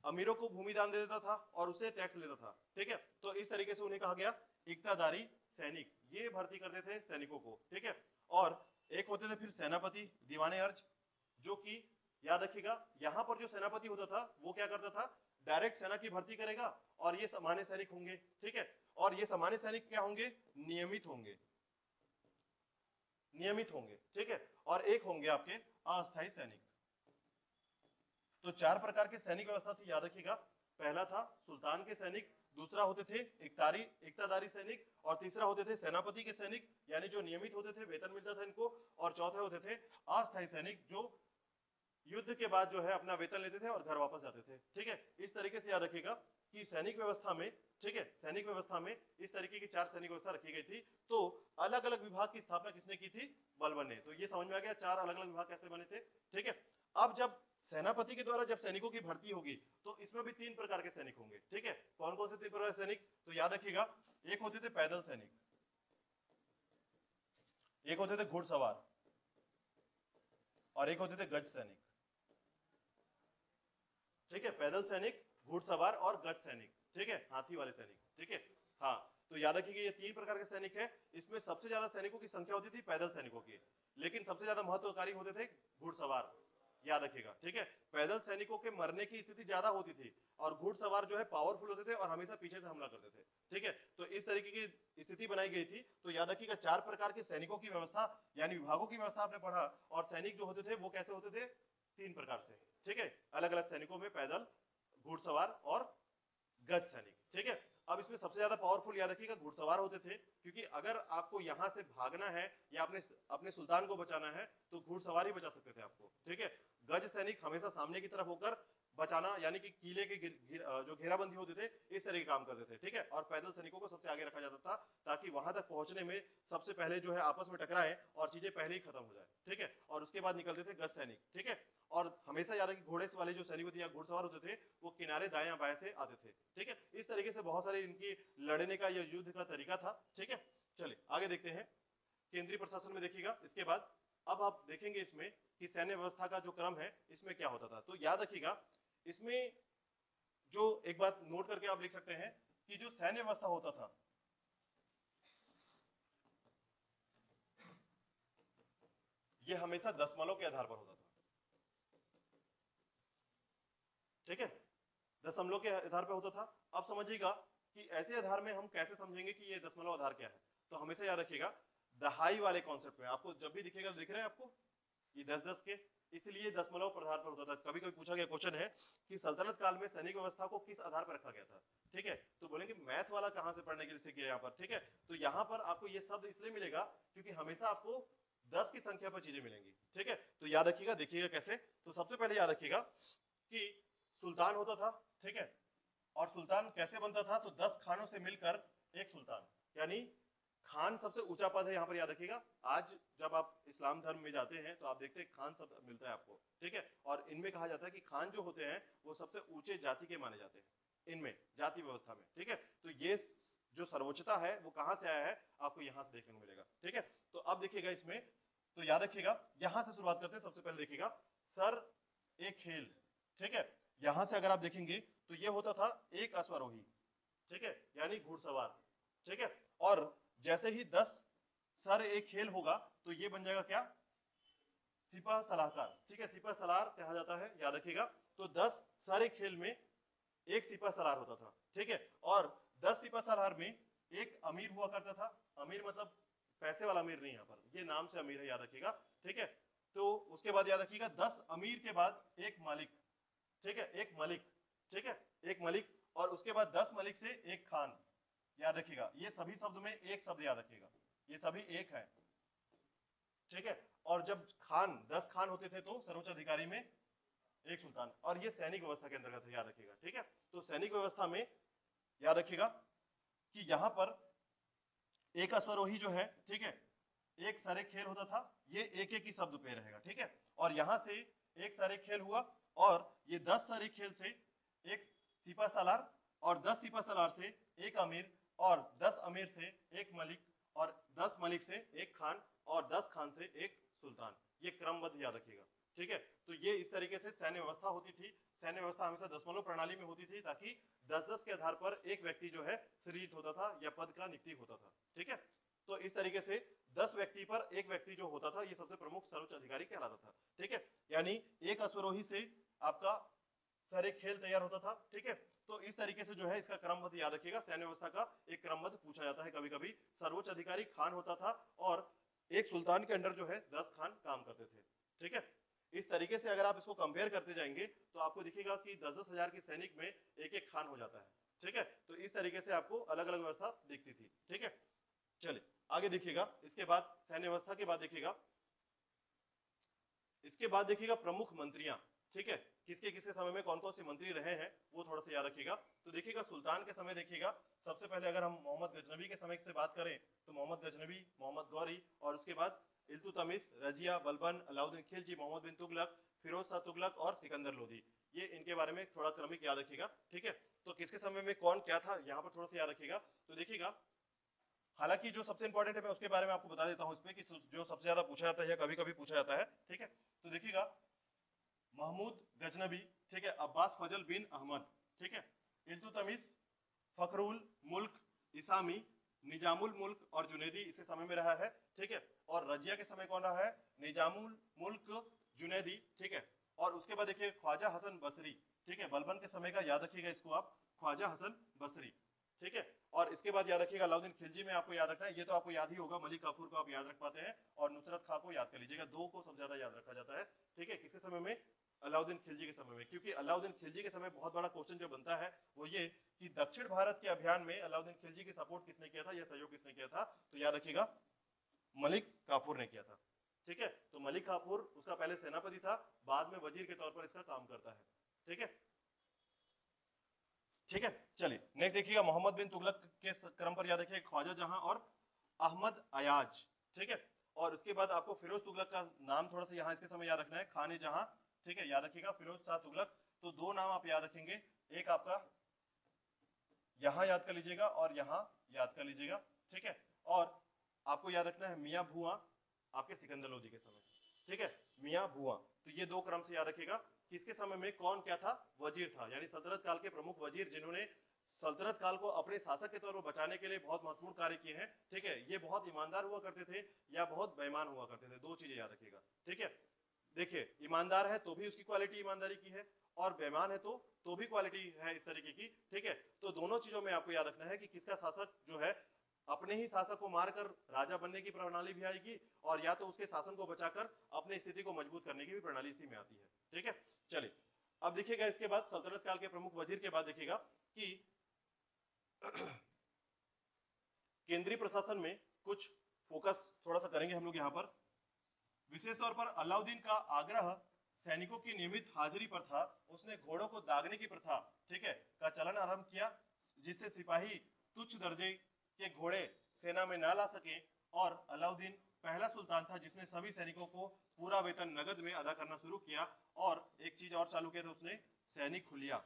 अमीरों को भूमि दान दे देता था और उससे टैक्स लेता था, ठीक है। तो इस तरीके से उन्हें कहा गया इक्तादारी सैनिक, ये भर्ती करते थे सैनिकों को, ठीक है। और एक होते थे फिर सेनापति दीवाने अर्ज, जो कि याद रखिएगा यहां पर जो सेनापति होता था वो क्या करता था, डायरेक्ट सेना की भर्ती करेगा, और ये सामान्य सैनिक होंगे, ठीक है। और ये सामान्य सैनिक क्या होंगे, नियमित होंगे, नियमित होंगे, ठीक है। और एक होंगे आपके अस्थायी सैनिक। तो 4 प्रकार के सैनिक व्यवस्था थी, याद रखिएगा। पहला था सुल्तान के सैनिक, दूसरा होते थे इक्तादारी सैनिक, और तीसरा होते थे सेनापति के सैनिक, यानी जो नियमित होते थे, वेतन मिलता था इनको, और चौथे होते थे अस्थायी सैनिक, जो युद्ध के बाद जो है अपना वेतन लेते थे और घर वापस जाते थे, ठीक है। इस तरीके से याद रखिएगा कि सैनिक व्यवस्था में, ठीक है, सैनिक व्यवस्था में इस तरीके की 4 सैनिक व्यवस्था रखी गई थी। तो अलग अलग विभाग की स्थापना किसने की थी, बलबन ने। तो ये समझ में आ गया 4 अलग अलग विभाग कैसे बने थे, ठीक है। अब जब सेनापति के द्वारा जब सैनिकों की भर्ती होगी तो इसमें भी 3 प्रकार के सैनिक होंगे, ठीक है। कौन कौन से 3 प्रकार के सैनिक, तो याद रखिएगा, एक होते थे पैदल सैनिक, एक होते थे घुड़सवार, और एक होते थे गज सैनिक, ठीक है। पैदल सैनिक, घुड़सवार और गज सैनिक, ठीक है, हाथी वाले सैनिक, ठीक है। हाँ, तो याद रखिए ये 3 प्रकार के सैनिक है। इसमें सबसे ज्यादा सैनिकों की संख्या होती थी पैदल सैनिकों की, लेकिन सबसे ज्यादा महत्वकारी होते थे घुड़सवार, याद रखिएगा, ठीक है। पैदल सैनिकों के मरने की स्थिति ज्यादा होती थी, और घुड़सवार जो है पावरफुल होते थे और हमेशा पीछे से हमला करते थे, ठीक है। तो इस तरीके की स्थिति बनाई गई थी। तो याद रखिएगा 4 प्रकार के सैनिकों की व्यवस्था, यानी विभागों की व्यवस्था आपने पढ़ा, और सैनिक जो होते थे वो कैसे होते थे, 3 प्रकार से, ठीक है, अलग अलग सैनिकों में पैदल, घुड़सवार और गज सैनिक, ठीक है। अब इसमें सबसे ज्यादा पावरफुल याद रखिएगा घुड़सवार होते थे, क्योंकि अगर आपको यहां से भागना है या अपने सुल्तान को बचाना है तो घुड़सवार ही बचा सकते थे आपको, ठीक है। गज सैनिक हमेशा सामने की तरफ होकर बचाना, यानी कि किले के जो घेराबंदी होते थे इस तरह के काम करते थे, ठीक है। और पैदल सैनिकों को सबसे आगे रखा जाता था, ताकि वहां तक पहुंचने में सबसे पहले जो है आपस में टकराएं और चीजें पहले ही खत्म हो जाए, ठीक है। और उसके बाद निकलते थे गज सैनिक, ठीक है। और हमेशा याद रखिए घोड़े वाले जो सैनिक होते या घुड़सवार होते थे वो किनारे दायां बायां से आते थे, ठीक है। इस तरीके से बहुत सारे इनकी लड़ने का या युद्ध का तरीका था, ठीक है। चलिए आगे देखते हैं केंद्रीय प्रशासन में, देखिएगा इसके बाद अब आप देखेंगे इसमें कि सैन्य व्यवस्था का जो क्रम है इसमें क्या होता था। तो याद रखिएगा इसमें जो एक बात नोट करके आप लिख सकते हैं कि जो सैन्य व्यवस्था होता था, ये हमेशा दशमलव के आधार पर होता था। ठीक है, दशमलव के आधार पर होता था। अब समझिएगा कि ऐसे आधार में हम कैसे समझेंगे कि ये दशमलव आधार क्या है। तो हमेशा याद रखिएगा दहाई वाले कॉन्सेप्ट में आपको जब भी दिखेगा तो दिख रहा है आपको ये 10-10 के, इसलिए दशमलव पर आधार पर होता था। कभी कभी पूछा गया क्वेश्चन है कि सल्तनत काल में सैनिक व्यवस्था को किस आधार पर रखा गया था। ठीक है, तो बोलेंगे मैथ वाला कहां से पढ़ने के लिए सीख गया यहाँ पर। ठीक है, तो यहाँ पर आपको ये शब्द इसलिए मिलेगा क्योंकि हमेशा आपको 10 की संख्या पर चीजें मिलेंगी। ठीक है, तो याद रखिएगा, देखिएगा कैसे। तो सबसे पहले याद रखिएगा कि सुल्तान होता था। ठीक है, और सुल्तान कैसे बनता था, तो 10 खानों से मिलकर एक सुल्तान, यानी खान सबसे ऊंचा पद है यहाँ पर, याद रखिएगा। आज जब आप इस्लाम धर्म में जाते हैं तो आप देखते हैं खान शब्द मिलता है आपको। ठीक है, और इनमें कहा जाता है कि खान जो होते हैं वो सबसे ऊंचे जाति के माने जाते हैं इनमें, जाति व्यवस्था में। ठीक है, तो ये जो सर्वोच्चता है वो कहां से आया है, आपको यहां से देखने को मिलेगा। ठीक है, तो अब देखिएगा इसमें, तो याद रखिएगा यहां से शुरुआत करते हैं। सबसे पहले देखिएगा सर एक खेल। ठीक है, यहां से अगर आप देखेंगे तो ये होता था एक अश्वारोही। ठीक है, यानी घुड़सवार। ठीक है, और जैसे ही 10 सर एक खेल होगा तो ये बन जाएगा क्या, सिपह सलाहकार। ठीक है, सिपह सलार कहा जाता है, याद रखिएगा। तो 10 सर एक खेल में एक सिपह सलार होता था। ठीक है, और 10 सिपह सलार में एक अमीर हुआ करता था। अमीर मतलब पैसे वाला अमीर नहीं, यहाँ पर ये नाम से अमीर है, याद रखिएगा। ठीक है, तो उसके बाद याद रखिएगा 10 अमीर के बाद एक मालिक। ठीक है, एक मलिक। ठीक है, एक मलिक, और उसके बाद 10 मलिक से एक खान, याद रखिएगा। ये सभी शब्द में एक शब्द याद रखिएगा, ये सभी एक है। ठीक है, और जब खान 10 खान होते थे तो सर्वोच्च अधिकारी में एक सुल्तान, और ये सैनिक व्यवस्था के अंतर्गत है, याद रखिएगा। ठीक है, तो सैनिक व्यवस्था में याद रखिएगा कि यहां पर एक अश्वारोही जो है, ठीक है, एक सरे खेल होता था, ये एक एक ही शब्द पे रहेगा। ठीक है, और यहां से एक सरे खेल हुआ, और ये 10 सरे खेल से एक सिपा सलार, और 10 सिपा सलार से एक अमीर, और 10 अमीर से एक मलिक, और 10 मलिक से एक खान, और 10 खान से एक सुल्तान। ये क्रमबद्ध याद रखिएगा। ठीक है, तो ये इस तरीके से सैन्य व्यवस्था होती थी। सैन्य व्यवस्था हमेशा दशमलव प्रणाली में होती थी, ताकि 10-10 के आधार पर एक व्यक्ति जो है सृजित होता था या पद का नियुक्ति होता था। ठीक है, तो इस तरीके से 10 व्यक्ति पर एक व्यक्ति जो होता था, ये सबसे प्रमुख सर्वोच्च अधिकारी कहलाता था। ठीक है, यानी एक अश्वारोही से आपका सर एक खेल तैयार होता था। ठीक है, तो इस तरीके से जो है इसका क्रमबद्ध याद रखिएगा। सैन्य व्यवस्था का एक क्रमबद्ध पूछा जाता है कभी कभी। सर्वोच्च अधिकारी खान होता था, और एक सुल्तान के अंडर जो है 10 खान काम करते थे। ठीक है, इस तरीके से अगर आप इसको कंपेयर करते जाएंगे तो आपको दिखेगा कि 10-10 हजार के सैनिक में एक एक खान हो जाता है। ठीक है, तो इस तरीके से आपको अलग अलग व्यवस्था दिखती थी। ठीक है, चलिए आगे देखिएगा। इसके बाद सैन्य व्यवस्था के बाद देखिएगा, इसके बाद देखिएगा प्रमुख मंत्रियां। ठीक है, किसके किसके समय में कौन कौन से मंत्री रहे हैं वो थोड़ा सा याद रखिएगा। तो देखिएगा सुल्तान के समय देखिएगा, सबसे पहले अगर हम मोहम्मद गजनबी के समय से बात करें तो मोहम्मद गजनबी, मोहम्मद गौरी, और उसके बाद इल्तुतमिश, रजिया, बलबन, अलाउद्दीन खिलजी, मोहम्मद बिन तुगलक, फिरोज शाह तुगलक और सिकंदर लोधी। ये इनके बारे में थोड़ा क्रमिक याद रखिएगा। ठीक है, तो किसके समय में कौन क्या था यहाँ पर थोड़ा सा याद रखिएगा। तो देखिएगा, हालांकि जो सबसे इंपॉर्टेंट है मैं उसके बारे में आपको बता देता हूं इसमें, कि जो सबसे ज्यादा पूछा जाता है या कभी कभी पूछा जाता है। ठीक है, तो देखिएगा महमूद गजनबी, ठीक है, अब्बास फजल बिन अहमद, ठीक है, इल्तुतमिश, फखरुल मुल्क इसामी, निजामुल मुल्क और जुनैदी इसके समय में रहा है। ठीक है, और रजिया के समय कौन रहा है, निजामुल मुल्क, जुनैदी। ठीक है, और उसके बाद देखिए ख्वाजा हसन बसरी। ठीक है, बलबन के समय का याद रखिएगा इसको आप, ख्वाजा हसन बसरी। ठीक है, और इसके बाद याद रखिएगा अलाउद्दीन खिलजी में आपको याद रखना है, ये तो आपको याद ही होगा, मलिक काफूर को आप याद रख पाते हैं, और नुसरत खां को याद कर लीजिएगा। दो को सबसे ज्यादा याद रखा जाता है। ठीक है, किसके समय में, अलाउद्दीन खिलजी के समय में, क्योंकि अलाउद्दीन खिलजी के समय बहुत बड़ा क्वेश्चन जो बनता है वो ये कि दक्षिण भारत के अभियान में अलाउद्दीन खिलजी की सपोर्ट किसने किया था या सहयोग किसने किया था, तो याद रखिएगा मलिक काफूर ने किया था। ठीक है, तो मलिक काफूर उसका पहले सेनापति था, बाद में वजीर के तौर पर इसका काम करता है। ठीक है, ठीक है, चलिए नेक्स्ट देखिएगा मोहम्मद बिन तुगलक के क्रम पर याद रखिए ख्वाजा जहां और अहमद अयाज। ठीक है, और उसके बाद आपको फिरोज तुगलक का नाम थोड़ा सा यहाँ इसके समय याद रखना है, खाने जहां। ठीक है, याद रखिएगा फिरोज शाह तुगलक। तो दो नाम आप याद रखेंगे, एक आपका यहां याद कर लीजिएगा और यहां याद कर लीजिएगा। ठीक है, और आपको याद रखना है मियां भुआ आपके सिकंदर लोधी के समय। ठीक है, मियां भुआ, तो ये दो क्रम से याद रखिएगा। किसके समय में कौन क्या था, वजीर था, यानी सल्तनत काल के प्रमुख वजीर जिन्होंने सल्तनत काल को अपने शासक के तौर पर बचाने के लिए बहुत महत्वपूर्ण कार्य किए हैं। ठीक है, ये बहुत ईमानदार हुआ करते थे या बहुत बेईमान हुआ करते थे, दो चीजें याद रखिएगा। ठीक है, देखिए ईमानदार है तो भी उसकी क्वालिटी ईमानदारी की है, और बेईमान है तो भी क्वालिटी है इस तरीके की। ठीक है, तो दोनों चीजों में आपको याद रखना है कि किसका शासक जो है अपने ही शासक को मारकर राजा बनने की प्रणाली भी आएगी, और या तो उसके शासन को बचाकर अपनी स्थिति को मजबूत करने की भी प्रणाली इसी में आती है। ठीक है, चलिए अब देखिएगा इसके बाद सल्तनत काल के प्रमुख वजीर के बाद देखिएगा कि केंद्रीय प्रशासन में कुछ फोकस थोड़ा सा करेंगे हम लोग यहाँ पर। विशेष तौर पर अलाउद्दीन का आग्रह सैनिकों की नियमित हाजिरी पर था। उसने घोड़ों को दागने की प्रथा, ठीक है, का चलन आरंभ किया, जिससे सिपाही तुच्छ दर्जे के घोड़े सेना में ना ला सके। और अलाउद्दीन पहला सुल्तान था जिसने सभी सैनिकों को पूरा वेतन नगद में अदा करना शुरू किया। और एक चीज और चालू किया था उसने, सैनिक हुलिया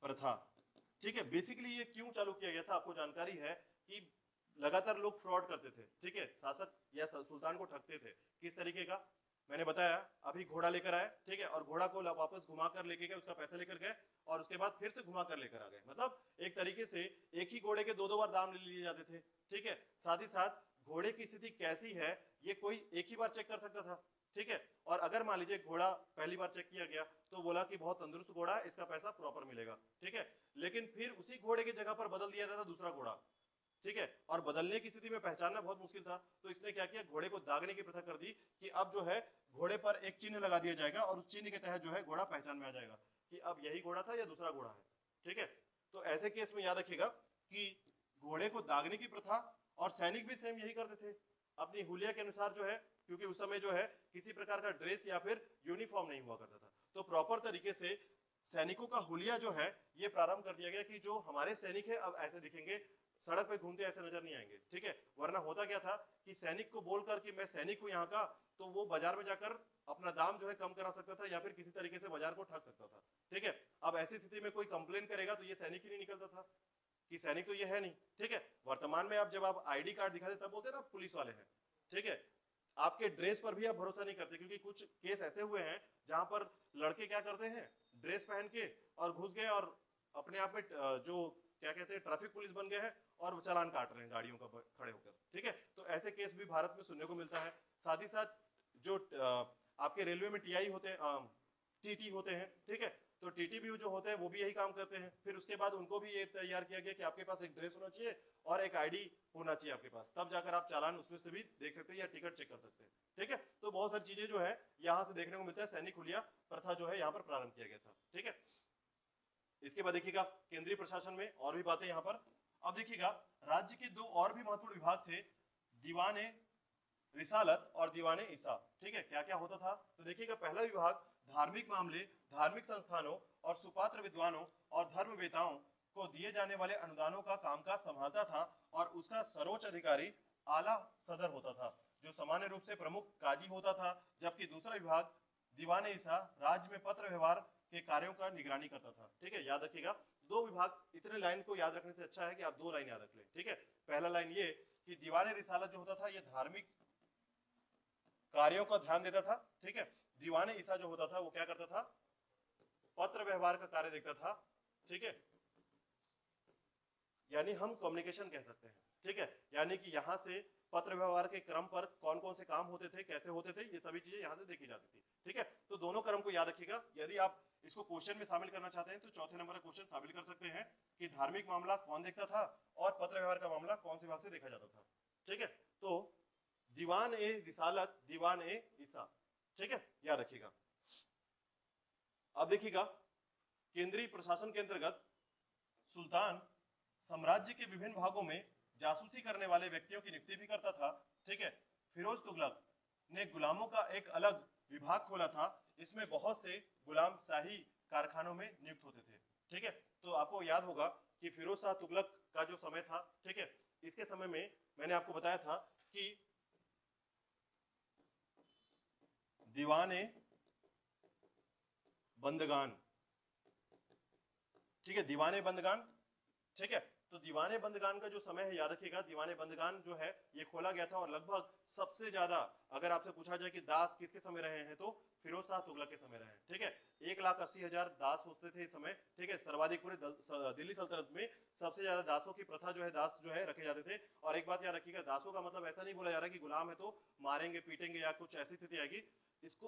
प्रथा। ठीक है, बेसिकली ये क्यों चालू किया गया था आपको जानकारी है कि लगातार लोग फ्रॉड करते थे। ठीक है, शासक या सुल्तान को ठगते थे। किस तरीके का, मैंने बताया, अभी घोड़ा लेकर आए, ठीक है, और घोड़ा को वापस घुमा कर लेके गए, उसका पैसा लेकर गए, और उसके बाद फिर से घुमा कर लेकर आ गए। मतलब एक तरीके से एक ही घोड़े के दो बार दाम ले लिए जाते थे। ठीक है, साथ ही साथ घोड़े की स्थिति कैसी है ये कोई एक ही बार चेक कर सकता था। ठीक है, और अगर मान लीजिए घोड़ा पहली बार चेक किया गया तो बोला कि बहुत तंदुरुस्त घोड़ा है, इसका पैसा प्रॉपर मिलेगा। ठीक है, लेकिन फिर उसी घोड़े की जगह पर बदल दिया जाता था दूसरा घोड़ा। ठीक है, और बदलने की स्थिति में पहचानना बहुत मुश्किल था, तो इसने क्या किया, घोड़े को दागने की प्रथा कर दी कि अब जो है घोड़े पर एक चिन्ह लगा दिया जाएगा, और उस चिन्ह के तहत जो है घोड़ा पहचान में आ जाएगा कि अब यही घोड़ा था या दूसरा घोड़ा है। ठीक है, तो ऐसे केस में याद रखिएगा कि घोड़े को दागने की प्रथा, और सैनिक भी सेम यही करते थे अपनी हुलिया के अनुसार जो है, क्योंकि उस समय जो है किसी प्रकार का ड्रेस या फिर यूनिफॉर्म नहीं हुआ करता था, तो प्रॉपर तरीके से सैनिकों का हुलिया जो है ये प्रारंभ कर दिया गया कि जो हमारे सैनिक है अब ऐसे दिखेंगे, सड़क पे घूमते ऐसे नजर नहीं आएंगे। ठीक है, वरना होता क्या था कि सैनिक को बोलकर कि मैं सैनिक हूं यहाँ का, तो वो बाजार में जाकर अपना दाम जो है कम करा सकता था या फिर किसी तरीके से बाजार को ठग सकता था। ठीक है, अब ऐसी स्थिति में कोई कंप्लेन करेगा तो ये सैनिक ही नहीं निकलता था कि सैनिक तो ये है नहीं। ठीक है, वर्तमान में आप जब आप आईडी कार्ड दिखाते तब बोलते ना पुलिस वाले हैं। ठीक है, आपके ड्रेस पर भी आप भरोसा नहीं करते, क्योंकि कुछ केस ऐसे हुए हैं जहां पर लड़के क्या करते हैं, ड्रेस पहन के और घुस गए और अपने आप में जो क्या कहते हैं ट्रैफिक पुलिस बन गए हैं और वो चालान काट रहे हैं गाड़ियों का खड़े होकर। ठीक है, तो ऐसे केस भी भारत में सुनने को मिलता है। साथ ही साथ जो आपके रेलवे में टीआई होते हैं, टीटी होते हैं। ठीक है, तो टीटी भी जो होते हैं वो भी यही काम करते हैं। फिर उसके बाद उनको भी ये तैयार किया गया कि आपके पास एक ड्रेस होना चाहिए और एक आईडी होना चाहिए आपके पास, तब जाकर आप चालान उसमें से भी देख सकते हैं या टिकट चेक कर सकते हैं। ठीक है, तो बहुत सारी चीजें जो है यहाँ से देखने को मिलता है। सैनिक हुलिया प्रथा जो है यहाँ पर प्रारंभ किया गया था। ठीक है, इसके बाद देखिएगा केंद्रीय प्रशासन में और भी बातें यहाँ पर। अब देखिएगा राज्य के दो और भी महत्वपूर्ण विभाग थे, दीवाने रिसालत और दीवाने ईसा। ठीक है, क्या क्या होता था, तो देखिएगा पहला विभाग धार्मिक मामले, धार्मिक संस्थानों और सुपात्र विद्वानों और धर्मवेताओं को दिए जाने वाले अनुदानों का कामकाज संभालता था, और उसका सर्वोच्च अधिकारी आला सदर होता था, जो सामान्य रूप से प्रमुख काजी होता था। जबकि दूसरा विभाग दीवाने ईसा राज्य में पत्र व्यवहार के कार्यों का निगरानी करता था। ठीक है, याद रखिएगा दो विभाग, इतने लाइन को याद रखने से अच्छा है कि आप दो लाइन याद रख लें। ठीक है, पहला लाइन ये कि दीवाने रिसालत जो होता था ये धार्मिक कार्यों का ध्यान देता था। ठीक है, दीवाने ईसा जो होता था वो क्या करता था, पत्र व्यवहार का कार्य देखता था। ठीक है, यानी हम कम्युनिकेशन कह सकते हैं। ठीक है, यानी कि यहाँ से पत्र व्यवहार के क्रम पर कौन कौन से काम होते थे, कैसे होते थे, ये सभी चीजें यहाँ से देखी जाती थी। ठीक है, तो दोनों क्रम को याद रखिएगा। यदि आप इसको क्वेश्चन में शामिल करना चाहते हैं तो चौथे नंबर का क्वेश्चन शामिल कर सकते हैं कि धार्मिक मामला कौन देखता था और पत्र व्यवहार का मामला कौन से विभाग से देखा जाता था। ठीक है, तो दीवान ए रिसालत, दीवान ए ईसा। ठीक है, याद रखिएगा। अब देखिएगा केंद्रीय प्रशासन के अंतर्गत सुल्तान साम्राज्य के विभिन्न भागों में जासूसी करने वाले व्यक्तियों की नियुक्ति भी करता था। ठीक है, फिरोज तुगलक ने गुलामों का एक अलग विभाग खोला था, इसमें बहुत से गुलाम शाही कारखानों में नियुक्त होते थे। ठीक है, तो आपको याद होगा कि फिरोज शाह तुगलक का जो समय था, ठीक है, इसके समय में मैंने आपको बताया था कि दीवाने बंदगान, ठीक है, दीवाने बंदगान, ठीक है, तो दीवाने बंदगान का जो समय है याद रखिएगा, दीवाने बंदगान जो है ये खोला गया था और लगभग सबसे ज्यादा अगर आपसे पूछा जाए कि दास किसके समय रहे हैं तो फिरोज शाह तुगलक के समय रहे हैं, ठीक है। 1,80,000 दास होते थे इस समय, ठीक है। सर्वाधिक पूरे दिल्ली सल्तनत में सबसे ज्यादा दासों की प्रथा जो है, दास जो है रखे जाते थे। और एक बात याद रखिएगा, दासों का मतलब ऐसा नहीं बोला जा रहा कि गुलाम है तो मारेंगे पीटेंगे या कुछ ऐसी स्थिति आएगी।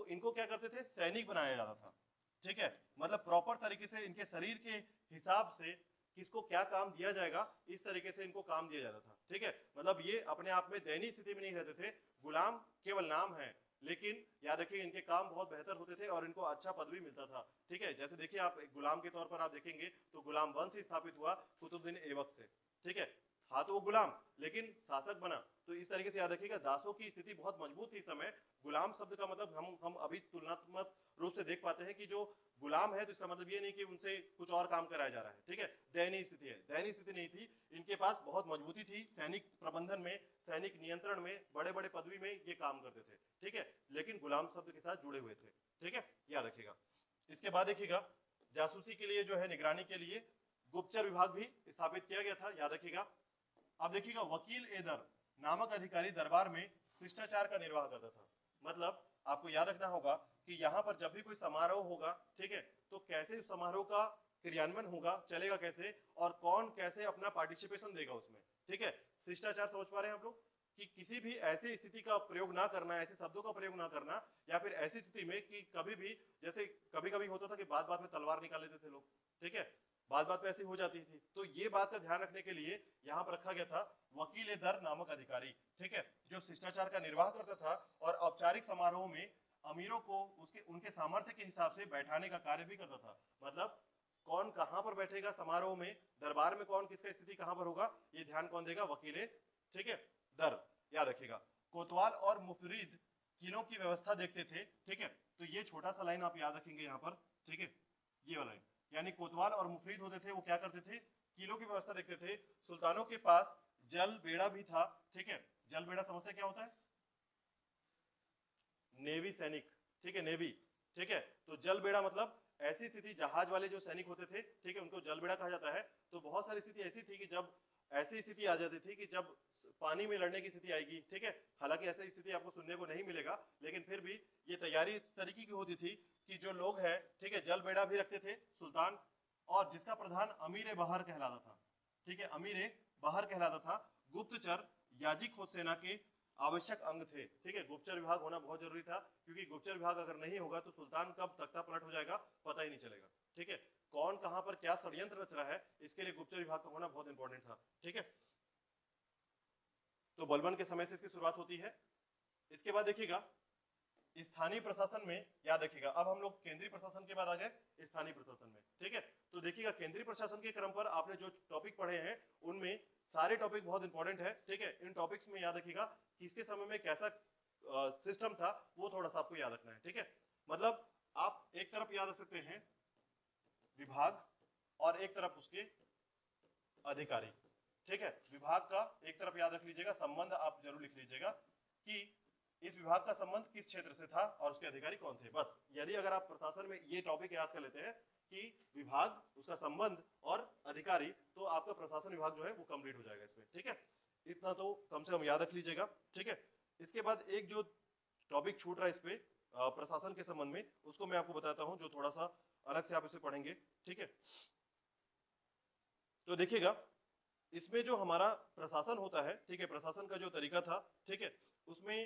इनको क्या करते थे, सैनिक बनाया जाता था, ठीक है। मतलब प्रॉपर तरीके से इनके शरीर के हिसाब से किसको क्या काम दिया जाएगा, इस तरीके से इनको काम दिया जाता था, ठीक है। मतलब ये अपने आप में दयनीय स्थिति में नहीं रहते थे, गुलाम केवल नाम है, लेकिन याद रखिए इनके काम बहुत बेहतर होते थे और इनको अच्छा पद भी मिलता था, ठीक है। जैसे देखिए आप एक गुलाम के तौर पर आप देखेंगे तो गुलाम वंश स्थापित हुआ कुतुबुद्दीन ऐबक से, ठीक है। था तो वो गुलाम लेकिन शासक बना। तो इस तरीके से याद रखिएगा दासों की स्थिति बहुत मजबूत थी इस समय। गुलाम शब्द का मतलब हम अभी तुलनात्मक रूप से देख पाते हैं कि जो गुलाम है तो इसका मतलब ये नहीं कि उनसे कुछ और काम कराया जा रहा है, ठीक है। दयनीय स्थिति है, दयनीय स्थिति नहीं थी, इनके पास बहुत मजबूती थी सैनिक प्रबंधन में, सैनिक नियंत्रण में, बड़े बड़े पदवी में ये काम करते थे, ठीक है। लेकिन गुलाम शब्द के साथ जुड़े हुए थे, ठीक है, याद रखिएगा। इसके बाद देखिएगा जासूसी के लिए जो है, निगरानी के लिए गुप्तचर विभाग भी स्थापित किया गया था, याद रखिएगा। अब देखिएगा वकील ए दर नामक अधिकारी दरबार में शिष्टाचार का निर्वाह करता था। मतलब आपको याद रखना होगा कि यहाँ पर जब भी कोई समारोह होगा, ठीक है, तो कैसे उस समारोह का क्रियान्वयन होगा, चलेगा कैसे, और कौन कैसे अपना पार्टिसिपेशन देगा उसमें, ठीक है। शिष्टाचार समझ पा रहे हैं आप लोग कि किसी भी ऐसी स्थिति का प्रयोग ना करना, ऐसे शब्दों का प्रयोग ना करना, या फिर ऐसी स्थिति में कि कभी भी, जैसे कभी कभी होता था कि बात बात में तलवार निकाल लेते थे लोग, ठीक है, बात बात पे ऐसी हो जाती थी। तो ये बात का ध्यान रखने के लिए यहाँ पर रखा गया था वकील दर नामक अधिकारी, ठीक है, जो शिष्टाचार का निर्वाह करता था और औपचारिक समारोह में अमीरों को उनके सामर्थ्य के हिसाब से बैठाने का कार्य भी करता था। मतलब कौन कहां पर बैठेगा समारोह में, दरबार में कौन किसका स्थिति कहां पर होगा, ये ध्यान कौन देगा, वकील, ठीक है, दर, याद रखिएगा। कोतवाल और मुफरीद किलों की व्यवस्था देखते थे, ठीक है। तो ये छोटा सा लाइन आप याद रखेंगे यहाँ पर, ठीक है, ये वाला लाइन, यानी कोतवाल और मुफरीद होते थे, वो क्या करते थे, किलों की व्यवस्था देखते थे। सुल्तानों के पास जल बेड़ा भी था, ठीक है। जल बेड़ा समझते क्या होता है, नेवी सैनिक, ठीक है, नेवी, ठीक है। तो जल बेड़ा मतलब ऐसी स्थिति, जहाज वाले जो सैनिक होते थे, ठीक है, उनको जल बेड़ा कहा जाता है। तो बहुत सारी स्थिति ऐसी थी कि जब ऐसी स्थिति आ जाती थी कि जब पानी में लड़ने की स्थिति आएगी, ठीक है। हालांकि ऐसी स्थिति आपको सुनने को नहीं मिलेगा, लेकिन फिर भी ये तैयारी इस तरीके की होती थी कि जो लोग हैं, ठीक है, जल बेड़ा भी रखते थे सुल्तान, और जिसका प्रधान अमीर बहार कहलाता था, ठीक है, अमीर बहार कहलाता था। गुप्तचर याजिक खोज सेना के आवश्यक अंग थे, ठीक है। गुप्तचर विभाग होना बहुत जरूरी था, क्योंकि गुप्तचर विभाग अगर नहीं होगा तो सुल्तान कब तख्ता पलट हो जाएगा पता ही नहीं चलेगा, ठीक है। कौन कहां पर क्या षड्यंत्र रच रहा है, इसके लिए गुप्तचर विभाग का होना बहुत इंपॉर्टेंट था, ठीक है। तो बलबन के समय से इसकी शुरुआत होती है। इसके बाद देखिएगा स्थानीय प्रशासन में, याद रखिएगा, अब हम लोग केंद्रीय प्रशासन के बाद आ गए स्थानीय प्रशासन में, ठीक है। तो देखिएगा केंद्रीय प्रशासन के क्रम पर आपने जो टॉपिक पढ़े हैं उनमें सारे टॉपिक बहुत इंपॉर्टेंट है, ठीक है। इन टॉपिक्स में याद रखिएगा किसके समय में कैसा सिस्टम था, वो थोड़ा सा आपको याद रखना है, ठीक है। मतलब आप एक तरफ याद रख सकते हैं विभाग और एक तरफ उसके अधिकारी, ठीक है। विभाग का एक तरफ याद रख लीजिएगा, संबंध आप जरूर लिख लीजिएगा कि इस विभाग का संबंध किस क्षेत्र से था और उसके अधिकारी कौन थे। बस यदि अगर आप प्रशासन में ये टॉपिक याद कर लेते हैं कि विभाग, उसका संबंध और अधिकारी, तो आपका प्रशासन विभाग जो है वो कंप्लीट हो जाएगा इसमें, ठीक है। इतना तो कम से कम याद रख लीजिएगा, ठीक है। इसके बाद एक जो टॉपिक छूट रहा है इस पे प्रशासन के संबंध में, उसको मैं आपको बताता हूं, जो थोड़ा सा अलग से आप इसे पढ़ेंगे, ठीक है। तो देखिएगा इसमें जो हमारा प्रशासन होता है, ठीक है, प्रशासन का जो तरीका था, ठीक है, उसमें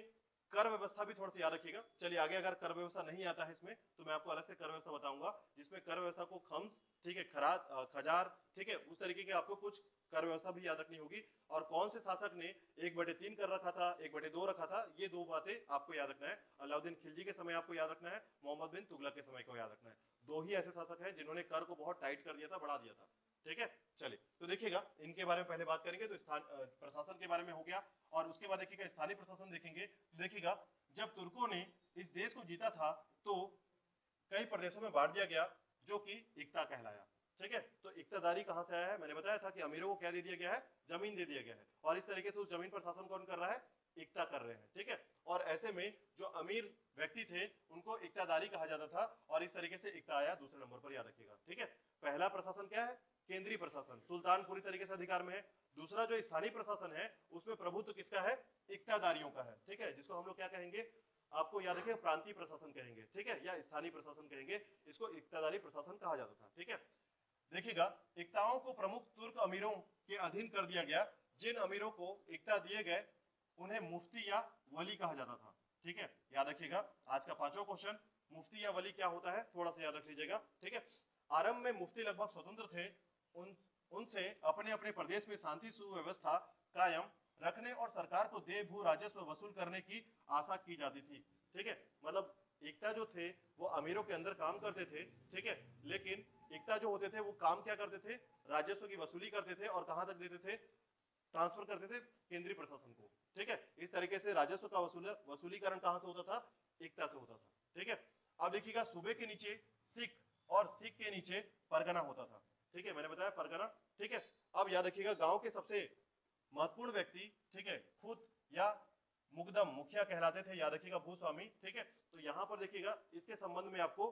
कर व्यवस्था भी थोड़ा सा याद रखिएगा। चलिए आगे, अगर कर व्यवस्था नहीं आता है इसमें तो मैं आपको अलग से कर व्यवस्था बताऊंगा, जिसमें कर व्यवस्था को खम्स, ठीक है, खजार, ठीक है, उस तरीके के आपको कुछ कर व्यवस्था भी याद रखनी होगी। और कौन से शासक ने 1/3 कर रखा था, 1/2 रखा था, ये दो बातें आपको याद रखना है। अलाउद्दीन खिलजी के समय आपको याद रखना है, मोहम्मद बिन तुगलक के समय को याद रखना है। दो ही ऐसे शासक हैं जिन्होंने कर को बहुत टाइट कर दिया था, बढ़ा दिया था, ठीक है। चलिए तो देखिएगा इनके बारे में पहले बात करेंगे। तो प्रशासन के बारे में हो गया, और उसके बाद देखिएगा स्थानीय प्रशासन देखेंगे। तो देखिएगा जब तुर्कों ने इस देश को जीता था तो कई प्रदेशों में बांट दिया गया, जो कि इक्ता कहलाया, ठीक है। तो इक्तादारी कहां से आया है? मैंने बताया था कि अमीरों को क्या दे दिया गया है? जमीन दे दिया गया है, और इस तरीके से उस जमीन पर शासन कौन कर रहा है? इक्ता कर रहे हैं, ठीक है। और ऐसे में जो अमीर व्यक्ति थे उनको इक्तादारी कहा जाता था, और इस तरीके से इक्ता आया दूसरे नंबर पर, याद रखिएगा, ठीक है। पहला प्रशासन क्या है? केंद्रीय प्रशासन, सुल्तान पूरी तरीके से अधिकार में है। दूसरा जो स्थानीय प्रशासन है उसमें प्रभुत्व किसका है? इक्तादारियों का है, ठीक है, जिसको हम लोग क्या कहेंगे? आपको याद रखिए, प्रांतीय प्रशासन कहेंगे, ठीक है, या स्थानीय प्रशासन कहेंगे, इसको इक्तादारी प्रशासन कहा जाता था, ठीक है। देखिएगा, इक्ताओं को प्रमुख तुर्क अमीरों के अधीन कर दिया गया। जिन अमीरों को इक्ता दिए गए उन्हें मुफ्ती या वली कहा जाता था, ठीक है, याद रखिएगा। आज का पांचवा क्वेश्चन, मुफ्ती या वली क्या होता है, थोड़ा सा याद रख लीजिएगा, ठीक है। आरंभ में मुफ्ती लगभग स्वतंत्र थे, उनसे अपने अपने प्रदेश में शांति सुव्यवस्था कायम रखने और सरकार को देय भू राजस्व वसूल करने की आशा की जाती थी, ठीक है। मतलब एकता जो थे वो अमीरों के अंदर काम करते थे, ठीक है, लेकिन एकता जो होते थे वो काम क्या करते थे? राजस्व की वसूली करते थे, और कहां तक देते थे? ट्रांसफर करते थे केंद्रीय प्रशासन को, ठीक है। इस तरीके से राजस्व का वसूलीकरण कहां से होता था? एकता से होता था, ठीक है। अब देखिएगा, सूबे के नीचे सिख और सिख के नीचे परगना होता था, ठीक है, मैंने बताया परगना, ठीक है। अब याद रखिएगा, गांव के सबसे महत्वपूर्ण व्यक्ति, ठीक है, खुद या मुकदम मुखिया कहलाते थे, याद रखिएगा, भूस्वामी, ठीक है। तो यहां पर देखिएगा, इसके संबंध में आपको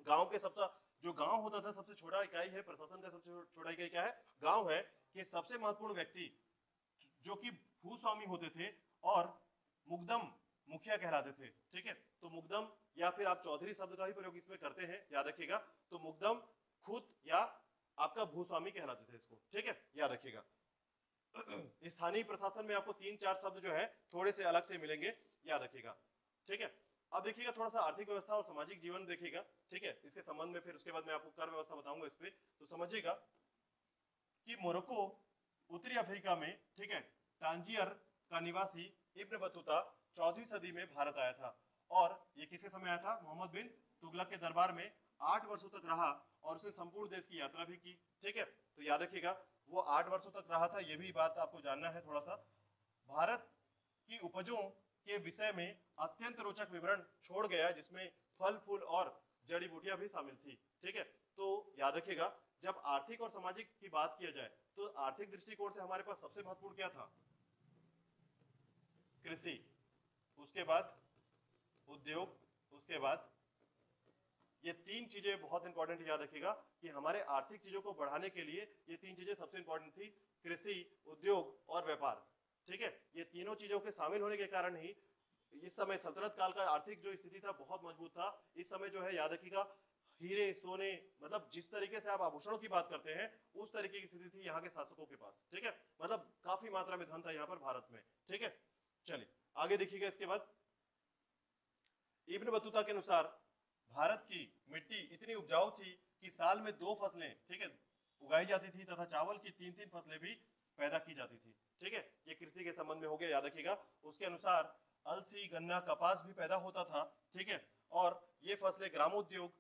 गांव के सबसे, जो गांव होता था सबसे छोटा इकाई है, प्रशासन का सबसे छोटा इकाई क्या है? गांव है, कि सबसे महत्वपूर्ण व्यक्ति जो कि भूस्वामी होते थे और मुकदम मुखिया कहलाते थे, ठीक है। तो मुकदम, या फिर आप चौधरी शब्द का भी प्रयोग इसमें करते हैं, याद रखिएगा। तो मुकदम खुद या आपका भूस्वामी कहलाते थे इसको, ठीक है, याद रखिएगा। स्थानीय प्रशासन में आपको 3-4 शब्द जो है थोड़े से अलग से मिलेंगे, याद रखिएगा, ठीक है। अब देखिएगा, थोड़ा सा आर्थिक व्यवस्था और सामाजिक जीवन देखिएगा, ठीक है, इसके संबंध में, फिर उसके बाद मैं आपको कर व्यवस्था बताऊंगा इस पे। तो समझिएगा कि मोरक्को उत्तरी अफ्रीका में, ठीक है, टांजियर का निवासी इब्न बतूता 14वीं सदी में भारत आया था, और ये किसके समय आया था? मोहम्मद बिन तुगलक के दरबार में 8 वर्षों तक रहा, और उसने संपूर्ण देश की यात्रा भी की, ठीक है। तो याद रखिएगा, वो 8 वर्षों तक रहा था, ये भी बात आपको जानना है थोड़ा सा। भारत की उपजों के विषय में अत्यंत रोचक विवरण छोड़ गया, जिसमें फल फूल और जड़ी बूटियां भी शामिल थी, ठीक है। तो याद रखिएगा, जब आर्थिक और सामाजिक की बात किया जाए तो आर्थिक दृष्टिकोण से हमारे पास सबसे महत्वपूर्ण क्या था? कृषि, उसके बाद उद्योग, उसके बाद ये 3 चीजें बहुत इंपॉर्टेंट, याद रखिएगा कि हमारे आर्थिक चीजों को बढ़ाने के लिए ये 3 चीजें सबसे इंपॉर्टेंट थी, कृषि, उद्योग और व्यापार, ठीक है। ये तीनों चीजों के शामिल होने के कारण ही इस समय सल्तनत काल का आर्थिक जो स्थिति था बहुत मजबूत था। इस समय जो है, याद रखिएगा, हीरे सोने, मतलब जिस तरीके से आप आभूषणों की बात करते हैं उस तरीके की स्थिति थी यहाँ के शासकों के पास, ठीक है। मतलब काफी मात्रा में धन था यहाँ पर भारत में, ठीक है। चलिए आगे देखिएगा, इसके बाद इब्न बतूता के अनुसार भारत की मिट्टी इतनी उपजाऊ थी कि साल में 2 फसलें, ठीक है, उगाई जाती थी, तथा चावल की 3-3 फसलें भी पैदा की जाती थी, ठीक है। ये कृषि के संबंध में हो गया, याद रखिएगा। उसके अनुसार अलसी, गन्ना, कपास भी पैदा होता था, ठीक है, और ये फसलें ग्रामोद्योग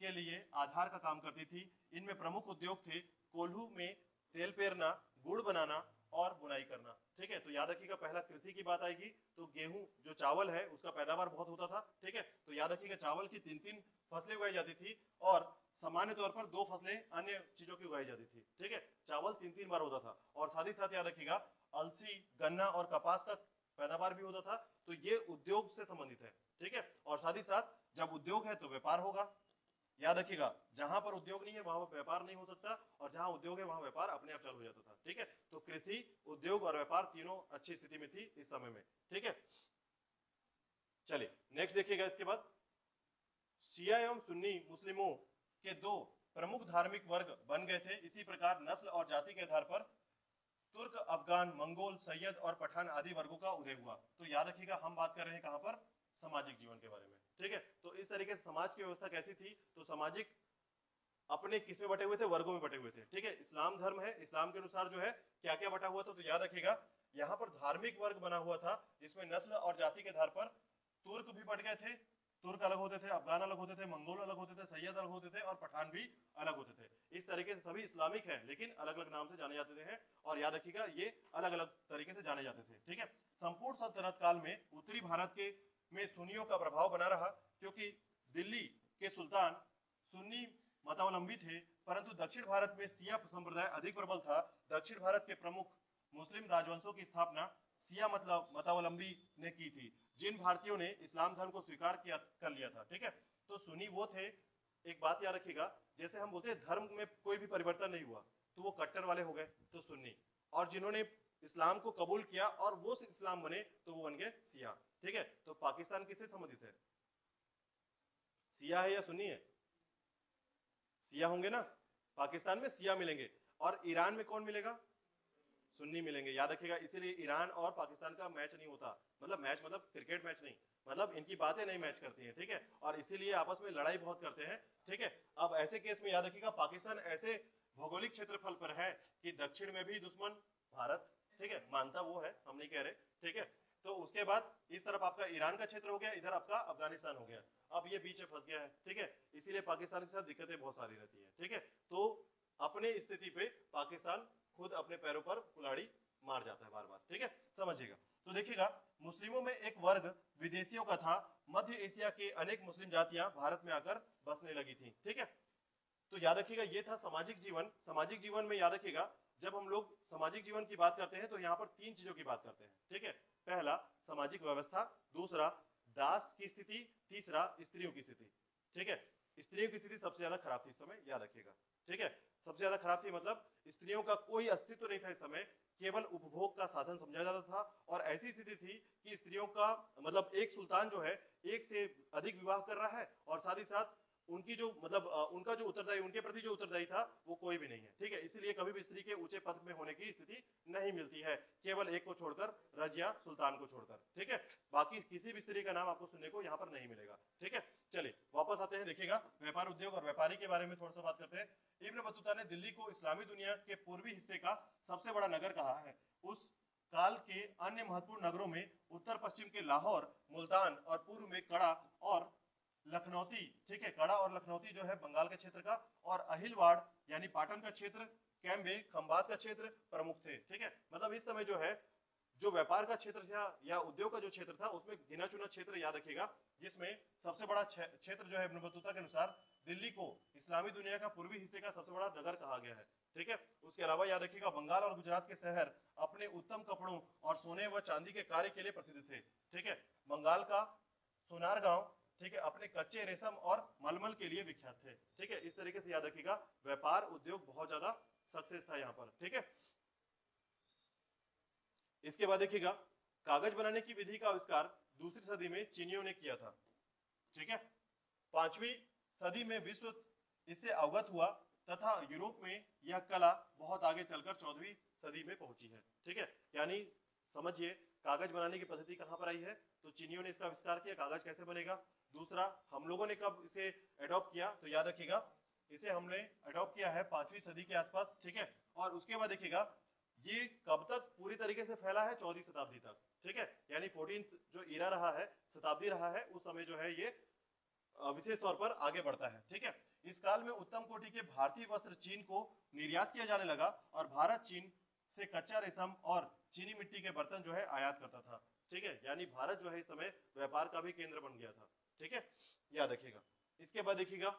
के लिए आधार का काम करती थी। इनमें प्रमुख उद्योग थे कोल्हू में तेल पेरना, गुड़ बनाना और बुनाई करना, ठीक है। तो याद रखिएगा, पहला कृषि की बात आएगी तो गेहूं जो चावल है उसका पैदावार बहुत होता था, ठीक है। तो याद रखिएगा, चावल की 3-3 फसलें उगाई जाती थी, और सामान्य तौर पर 2 फसलें अन्य चीजों की उगाई जाती थी, ठीक है। चावल 3-3 बार होता था, और साथ ही साथ याद रखिएगा, अलसी, गन्ना और कपास का पैदावार भी होता था। तो ये उद्योग से संबंधित है, ठीक है। और साथ ही साथ जब उद्योग है तो व्यापार होगा, याद रखिएगा, जहां पर उद्योग नहीं है वहां पर व्यापार नहीं हो सकता, और जहां उद्योग है वहां व्यापार अपने आप चालू हो जाता था, ठीक है। तो कृषि, उद्योग और व्यापार तीनों अच्छी स्थिति में थी इस समय में, ठीक है। चलिए नेक्स्ट देखिएगा, इसके बाद शिया एवं सुन्नी मुस्लिमों के 2 प्रमुख धार्मिक वर्ग बन गए थे। इसी प्रकार नस्ल और जाति के आधार पर तुर्क, अफगान, मंगोल, सैयद और पठान आदि वर्गों का उदय हुआ। तो याद रखिएगा, हम बात कर रहे हैं कहां पर? सामाजिक जीवन के बारे में, ठीक है। तो इस तरीके से समाज की व्यवस्था कैसी थी? तो सामाजिक अपने किस में बटे हुए थे? वर्गों में बटे हुए थे, ठीक है। इस्लाम धर्म है, इस्लाम के अनुसार जो है क्या क्या बटा हुआ था? तो याद रखिएगा, यहाँ पर धार्मिक वर्ग बना हुआ था, जिसमें नस्ल और जाति के आधार पर तुर्क भी बट गए थे, तुर्क अलग होते थे, अफगान अलग होते थे, मंगोल अलग होते थे, सैयद अलग होते थे, और पठान भी अलग होते थे। इस तरीके से सभी इस्लामिक हैं, लेकिन अलग अलग नाम से जाने जाते हैं, और याद रखिएगा ये अलग अलग तरीके से जाने जाते थे, ठीक है। संपूर्ण सल्तनत काल में उत्तरी भारत के में सुन्नियों का प्रभाव बना रहा, क्योंकि दिल्ली के सुल्तान सुन्नी मतावलंबी थे, परंतु दक्षिण भारत में सिया संप्रदाय अधिक प्रबल था। दक्षिण भारत के प्रमुख मुस्लिम राजवंशों की स्थापना सिया मतलब मतावलंबी ने की थी, जिन भारतीयों ने इस्लाम धर्म को स्वीकार किया कर लिया था। ठीक है, तो सुन्नी वो थे, एक बात याद रखिएगा, जैसे हम बोलते हैं धर्म में कोई भी परिवर्तन नहीं हुआ तो वो कट्टर वाले हो गए तो सुन्नी, और जिन्होंने इस्लाम को कबूल किया और वो इस्लाम बने तो वो बन गए सिया। ठीक है, तो पाकिस्तान किससे संबंधित है, सिया है या सुन्नी है? सिया होंगे ना, पाकिस्तान में सिया मिलेंगे, और ईरान में कौन मिलेगा? सुन्नी मिलेंगे, याद रखिएगा। इसीलिए ईरान और पाकिस्तान का मैच नहीं होता, मतलब मैच मतलब क्रिकेट मैच नहीं, मतलब इनकी बातें नहीं मैच करती हैं। ठीक है, और इसीलिए आपस में लड़ाई बहुत करते हैं। ठीक है, अब ऐसे केस में याद रखिएगा पाकिस्तान ऐसे भौगोलिक क्षेत्रफल पर है कि दक्षिण में भी दुश्मन भारत, ठीक है, मानता वो है, हम नहीं कह रहे। ठीक है, तो उसके बाद इस तरफ आपका ईरान का क्षेत्र हो गया, इधर आपका अफगानिस्तान हो गया, अब ये बीच में फंस गया है। ठीक है, इसीलिए पाकिस्तान के साथ दिक्कतें बहुत सारी रहती है। ठीक है, तो अपने स्थिति पे पाकिस्तान खुद अपने पैरों पर कुल्हाड़ी मार जाता है बार बार। ठीक है, समझिएगा। तो देखिएगा, मुस्लिमों में एक वर्ग विदेशियों का था। मध्य एशिया के अनेक मुस्लिम जातियां भारत में आकर बसने लगी थी। ठीक है, तो याद रखिएगा ये था सामाजिक जीवन। सामाजिक जीवन में याद रखिएगा, जब हम लोग सामाजिक जीवन की बात करते हैं तो यहाँ पर तीन चीजों की बात करते हैं। ठीक है, पहला सामाजिक व्यवस्था, दूसरा दास की स्थिति, तीसरा स्त्रियों की स्थिति। ठीक है, स्त्रियों की स्थिति सबसे ज्यादा खराब थी इस समय, याद रखिएगा। ठीक है, सबसे ज्यादा खराब थी, मतलब स्त्रियों का कोई अस्तित्व नहीं था इस समय, केवल उपभोग का साधन समझा जाता था। और ऐसी स्थिति थी कि स्त्रियों का मतलब एक सुल्तान जो है एक से अधिक विवाह कर रहा है, और साथ ही साथ उनकी जो मतलब उनका जो उत्तरदायी, उनके प्रति जो उत्तरदायी था वो कोई भी नहीं है। ठीक है, इसलिए कभी भी स्त्री के ऊंचे पद में होने की स्थिति नहीं मिलती है, केवल एक को छोड़कर, रजिया सुल्तान को छोड़कर। ठीक है, बाकी किसी भी स्त्री का नाम आपको सुनने को यहाँ पर नहीं मिलेगा। ठीक है, चलिए वापस आते हैं। देखिएगा, व्यापार उद्योग और व्यापारी के बारे में थोड़ा सा बात करते हैं। इब्न बतूता ने दिल्ली को इस्लामी दुनिया के पूर्वी हिस्से का सबसे बड़ा नगर कहा है। उस काल के अन्य महत्वपूर्ण नगरों में उत्तर पश्चिम के लाहौर, मुल्तान और पूर्व में कड़ा और लखनौती। ठीक है, कड़ा और लखनौती जो है बंगाल के क्षेत्र का, और अहिलवाड़ यानी पाटन का क्षेत्र, कैम्बे खंबात का क्षेत्र प्रमुख थे। ठीक है, मतलब इस समय जो है जो व्यापार का क्षेत्र था या उद्योग का जो क्षेत्र था उसमें गिना चुना क्षेत्र याद रखिएगा, जिसमें सबसे बड़ा क्षेत्र जो है इब्न बतूता के अनुसार दिल्ली को इस्लामी दुनिया का पूर्वी हिस्से का सबसे बड़ा नगर कहा गया है। ठीक है, उसके अलावा याद रखिएगा बंगाल और गुजरात के शहर अपने उत्तम कपड़ों और सोने व चांदी के कार्य के लिए प्रसिद्ध थे। ठीक है, बंगाल का सोनार गांव, ठीक है, अपने कच्चे रेशम और मलमल के लिए विख्यात थे। ठीक है, इस तरीके से याद रखिएगा व्यापार उद्योग बहुत ज्यादा सक्सेस था यहाँ पर। ठीक है, इसके बाद देखिएगा कागज बनाने की विधि का आविष्कार दूसरी सदी में चीनियों ने किया था। ठीक है, 5वीं सदी में विश्व इससे अवगत हुआ तथा यूरोप में यह कला बहुत आगे चलकर 14वीं सदी में पहुंची है। ठीक है, यानी समझिए कागज बनाने की पद्धति कहां पर आई है, तो चीनियों ने इसका आविष्कार किया, कागज कैसे बनेगा। दूसरा, हम लोगों ने कब इसे एडॉप्ट किया, तो याद रखिएगा इसे हमने एडॉप्ट किया है 5वीं सदी के आसपास। ठीक है, और उसके बाद देखिएगा ये कब तक पूरी तरीके से फैला है, 14वीं शताब्दी तक। ठीक है, यानी 14th जो इरा रहा है, शताब्दी रहा है, उस समय जो है ये विशेष तौर पर आगे बढ़ता है। ठीक है, इस काल में उत्तम कोटि के भारतीय वस्त्र चीन को निर्यात किया जाने लगा, और भारत चीन से कच्चा रेशम और चीनी मिट्टी के बर्तन जो है आयात करता था। ठीक है, यानी भारत जो है इस समय व्यापार का भी केंद्र बन गया था। ठीक है, याद रखिएगा। इसके बाद देखिएगा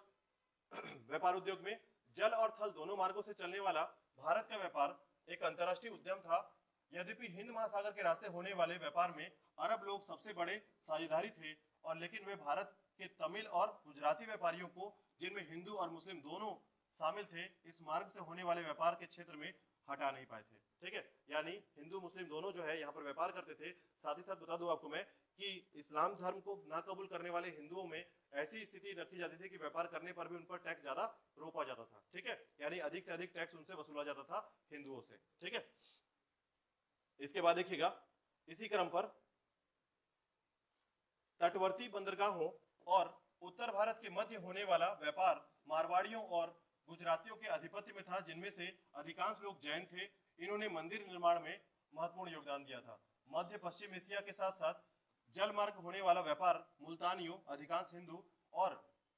व्यापार उद्योग में जल और थल दोनों मार्गों से चलने वाला भारत का व्यापार एक अंतर्राष्ट्रीय उद्यम था। यद्यपि हिंद महासागर के रास्ते होने वाले व्यापार में अरब लोग सबसे बड़े साझेदारी थे, और लेकिन वे भारत के तमिल और गुजराती व्यापारियों को, जिनमें हिंदू और मुस्लिम दोनों शामिल थे, इस मार्ग से होने वाले व्यापार के क्षेत्र में हटा नहीं पाए थे। ठीक है, यानी हिंदू मुस्लिम दोनों जो है यहाँ पर व्यापार करते थे। साथ ही साथ बता दूं आपको मैं कि इस्लाम धर्म को ना कबूल करने वाले हिंदुओं में ऐसी स्थिति रखी जाती थी कि व्यापार करने पर भी उन पर टैक्स ज्यादा रोका जाता था। ठीक है, यानी अधिक से अधिक टैक्स उनसे वसूला जाता था हिंदुओं से। ठीक है, इसके बाद देखिएगा इसी क्रम पर तटवर्ती बंदरगाहों और उत्तर भारत के मध्य होने वाला व्यापार मारवाड़ियों और गुजरातियों के आधिपत्य में था, जिनमें से अधिकांश लोग जैन थे। इन्होंने मंदिर निर्माण में महत्वपूर्ण योगदान दिया था। मध्य पश्चिम एशिया के साथ साथ जल मार्ग होने वाला व्यापार मुल्तानियों, अधिकांश हिंदू, और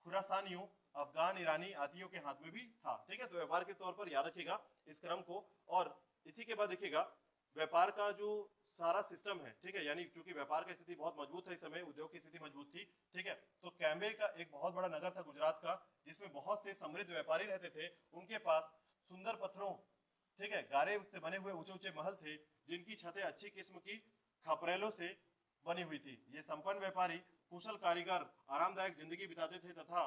खुरासानियों, अफगान, ईरानी आदियों के हाथ में भी था। ठीक है, तो व्यापार के तौर पर याद रखिएगा इस क्रम को। और इसी के बाद देखिएगा व्यापार का जो सारा सिस्टम है, ठीक है, यानी क्योंकि व्यापार की स्थिति बहुत मजबूत है इस समय, उद्योग की स्थिति मजबूत थी, ठीक है, तो कैम्बे का एक बहुत बड़ा नगर था गुजरात का, जिसमें बहुत से समृद्ध व्यापारी रहते थे। उनके पास सुंदर पत्थरों, ठीक है, गारे से बने हुए ऊंचे ऊंचे महल थे, जिनकी छतें अच्छी किस्म की खपरेलों से बनी हुई थी। ये संपन्न व्यापारी कुशल कारीगर आरामदायक जिंदगी बिताते थे तथा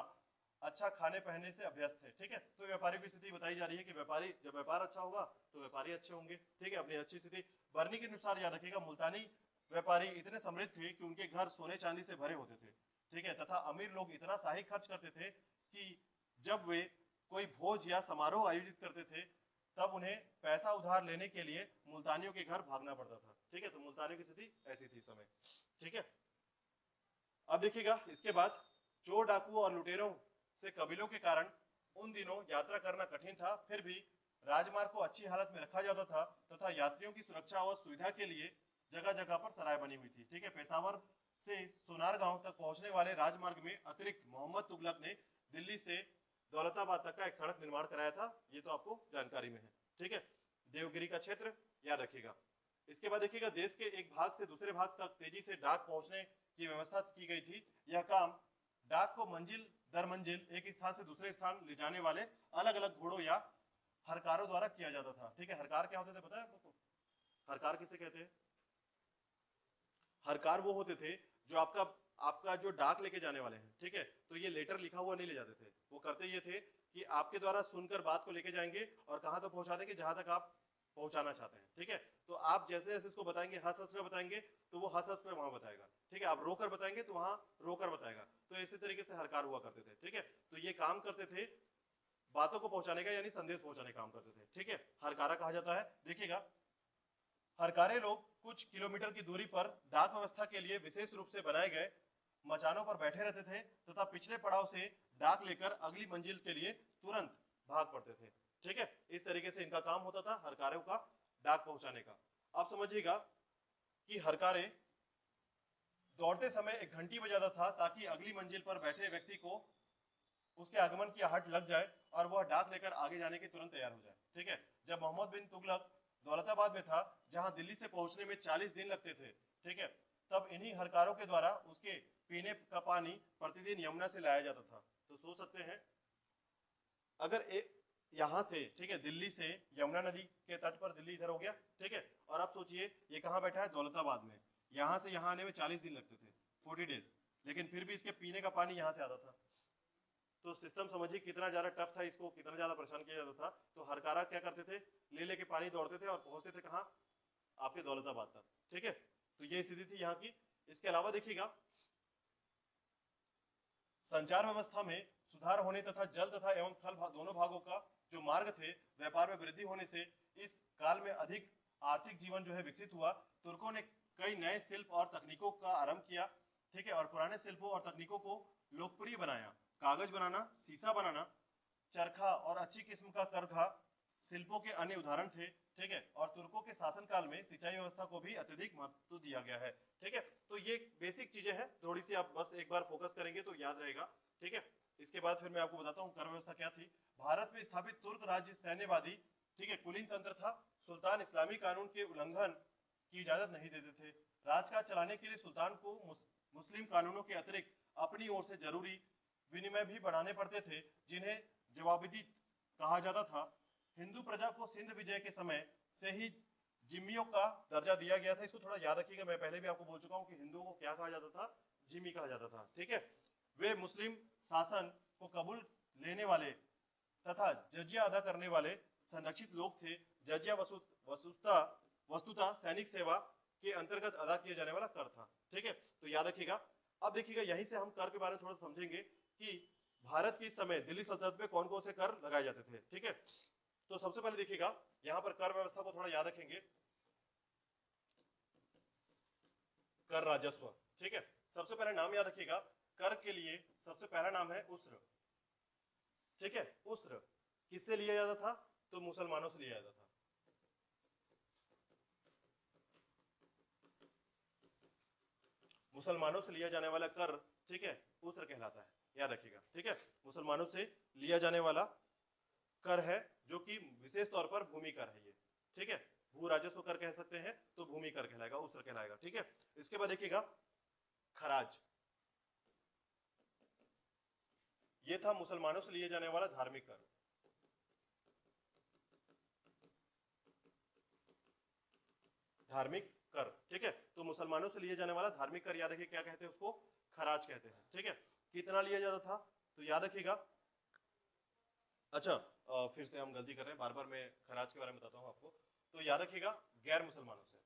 अच्छा खाने पहनने से अभ्यस्त थे, ठीक है। तो व्यापारी की स्थिति बताई जा रही है कि व्यापारी, जब व्यापार अच्छा होगा तो व्यापारी अच्छे होंगे, ठीक है। अपनी अच्छी स्थिति बरनी के अनुसार याद रखिएगा, मुल्तानी व्यापारी इतने समृद्ध थे कि उनके घर सोने चांदी से भरे होते थे, ठीक है, तथा अमीर लोग इतना शाही खर्च करते थे कि जब वे कोई भोज या समारोह आयोजित करते थे तब उन्हें पैसा उधार लेने के लिए मुल्तानियों के घर भागना पड़ता था, ठीक है। तो मुल्तानियों की स्थिति ऐसी थी समय, ठीक है। अब देखिएगा इसके बाद चोर डाकुओं और लुटेरों से कबीलों के कारण उन दिनों यात्रा करना कठिन था, फिर भी राजमार्ग को अच्छी हालत में रखा जाता था तथा यात्रियों की सुरक्षा और सुविधा के लिए जगह जगह पर सराय बनी हुई थी, ठीक है। पेशावर से सोनार गांव तक पहुंचने वाले राजमार्ग में अतिरिक्त मोहम्मद तुगलक ने दिल्ली से दौलताबाद तक का एक सड़क निर्माण कराया था, ये तो आपको जानकारी में है, ठीक है। देवगिरी का क्षेत्र याद रखिएगा। इसके बाद देखिएगा देश के एक भाग से दूसरे भाग तक तेजी से डाक पहुंचने की व्यवस्था की गई थी। यह काम डाक को मंजिल दर मंजिल एक स्थान से दूसरे स्थान ले जाने वाले अलग अलग घोड़ों या हरकारों द्वारा किया जाता था, ठीक है। हरकार क्या होते थे पता है आपको? हरकार किसे कहते हैं? हरकार वो होते थे जो आपका आपका जो डाक लेके जाने वाले हैं, ठीक है, तो ये लेटर लिखा हुआ नहीं ले जाते थे। वो करते ये थे कि आपके द्वारा सुनकर बात को लेके जाएंगे और कहां तक पहुंचा देंगे, जहां तक आप पहुंचाना चाहते हैं, ठीक है। तो आप जैसे जैसे इसको बताएंगे, हंस हंस कर बताएंगे तो वो हंस हंस कर वहां बताएगा, ठीक है। आप रोकर बताएंगे तो वहां रोकर बताएगा। तो इसी तरीके से हरकार हुआ करते थे, ठीक है। तो ये काम करते थे बातों को पहुंचाने का, यानी संदेश पहुंचाने का काम करते थे, ठीक है। हरकारा कहा जाता है। देखिएगा हरकारे लोग कुछ किलोमीटर की दूरी पर डाक व्यवस्था के लिए विशेष रूप से बनाए गए मचानों पर बैठे रहते थे तथा पिछले पड़ाव से डाक लेकर अगली मंजिल के लिए तुरंत भाग पड़ते थे, ठीक है। इस तरीके से इनका काम होता था हरकारों का, डाक पहुंचाने का। अब समझिएगा कि हरकारे दौड़ते समय एक घंटी बजाता था ताकि अगली मंजिल पर बैठे व्यक्ति को उसके आगमन की आहट लग जाए और वह डाक लेकर आगे जाने के तुरंत तैयार हो जाए, ठीक है। जब मोहम्मद बिन तुगलक दौलताबाद में था, जहां दिल्ली से पहुंचने में 40 दिन लगते थे, ठीक है, तब इन्हीं हरकारों के द्वारा उसके पीने का पानी प्रतिदिन यमुना से लाया जाता था। तो सोच सकते हैं अगर यहाँ से, ठीक है, दिल्ली से यमुना नदी के तट पर दिल्ली इधर हो गया, ठीक है, और आप सोचिए ये कहाँ बैठा है? दौलताबाद में। यहाँ से यहाँ आने में 40 दिन लगते थे, 40 डेज, लेकिन फिर भी इसके पीने का पानी यहाँ से आता था। तो सिस्टम समझिए कितना ज्यादा टफ था, इसको कितना ज्यादा परेशान किया जाता था। तो हरकारा क्या करते थे? ले लेके पानी दौड़ते थे और पहुंचते थे कहाँ? आपके दौलताबाद तक, ठीक है। तो ये स्थिति थी यहाँ की। इसके अलावा देखिएगा संचार व्यवस्था में सुधार होने तथा जल तथा एवं थल दोनों भागों का जो मार्ग थे, व्यापार में वृद्धि होने से इस काल में अधिक आर्थिक जीवन जो है विकसित हुआ। तुर्कों ने कई नए शिल्प और तकनीकों का आरंभ किया, ठीक है, और पुराने शिल्पों और तकनीकों को लोकप्रिय बनाया। कागज बनाना, शीशा बनाना, चरखा और अच्छी किस्म का करघा शिल्पों के अन्य उदाहरण थे, ठीक है। और तुर्कों के शासनकाल में सिंचाई व्यवस्था को भी अत्यधिक महत्व दिया गया है, ठीक है। तो ये बेसिक चीजें हैं, थोड़ी सी आप बस एक बार फोकस करेंगे तो याद रहेगा, ठीक है। इसके बाद फिर मैं आपको बताता हूँ कर व्यवस्था क्या थी। भारत में स्थापित तुर्क राज्य सैन्यवादी, ठीक है, कुलीन तंत्र था। सुल्तान इस्लामी कानून के उल्लंघन की इजाजत नहीं देते थे। राजकाज चलाने के लिए सुल्तान को मुस्लिम कानूनों के अतिरिक्त अपनी ओर से जरूरी विनिमय भी बढ़ाने पड़ते थे, जिन्हें जवाबदी कहा जाता था। हिंदू प्रजा को सिंध विजय के समय से ही जिम्मियों का दर्जा दिया गया था। इसको थोड़ा याद रखिएगा, मैं पहले भी आपको बोल चुका हूं कि हिंदुओं को क्या कहा जाता था? जिम्मी कहा जाता था, ठीक है। वे मुस्लिम शासन को कबूल लेने वाले तथा जजिया अदा करने वाले संरक्षित लोग थे। जजिया वस्तुतः सैनिक सेवा के अंतर्गत अदा किया जाने वाला कर था, ठीक है। तो याद रखिएगा। अब देखिएगा यहीं से हम कर के बारे में थोड़ा समझेंगे कि भारत के समय दिल्ली सल्तनत में कौन कौन से कर लगाए जाते थे, ठीक है। तो सबसे पहले देखिएगा यहां पर कर व्यवस्था को थोड़ा याद रखेंगे। कर राजस्व, ठीक है। सबसे पहले नाम याद रखिएगा, कर के लिए सबसे पहला नाम है उस्र, ठीक है। उस्र किससे लिया जाता था? तो मुसलमानों से लिया जाता था। मुसलमानों से लिया जाने वाला कर, ठीक है, उस्र कहलाता है, याद रखिएगा, ठीक है। मुसलमानों से लिया जाने वाला कर है जो कि विशेष तौर पर भूमि कर है ये, ठीक है। भू राजस्व कर कह सकते हैं तो भूमि कर कहलाएगा, उस तरह कहलाएगा। ठीक है, इसके बाद देखिएगा खराज। ये था मुसलमानों से लिए जाने वाला धार्मिक कर। धार्मिक कर, ठीक है, तो मुसलमानों से लिए जाने वाला धार्मिक कर याद रखिए क्या कहते हैं उसको, खराज कहते हैं। ठीक है, कितना लिया जाता था तो याद रखिएगा, अच्छा फिर से हम गलती कर रहे हैं, बार बार मैं खराज के बारे में बताता हूं आपको, तो याद रखिएगा गैर मुसलमानों से।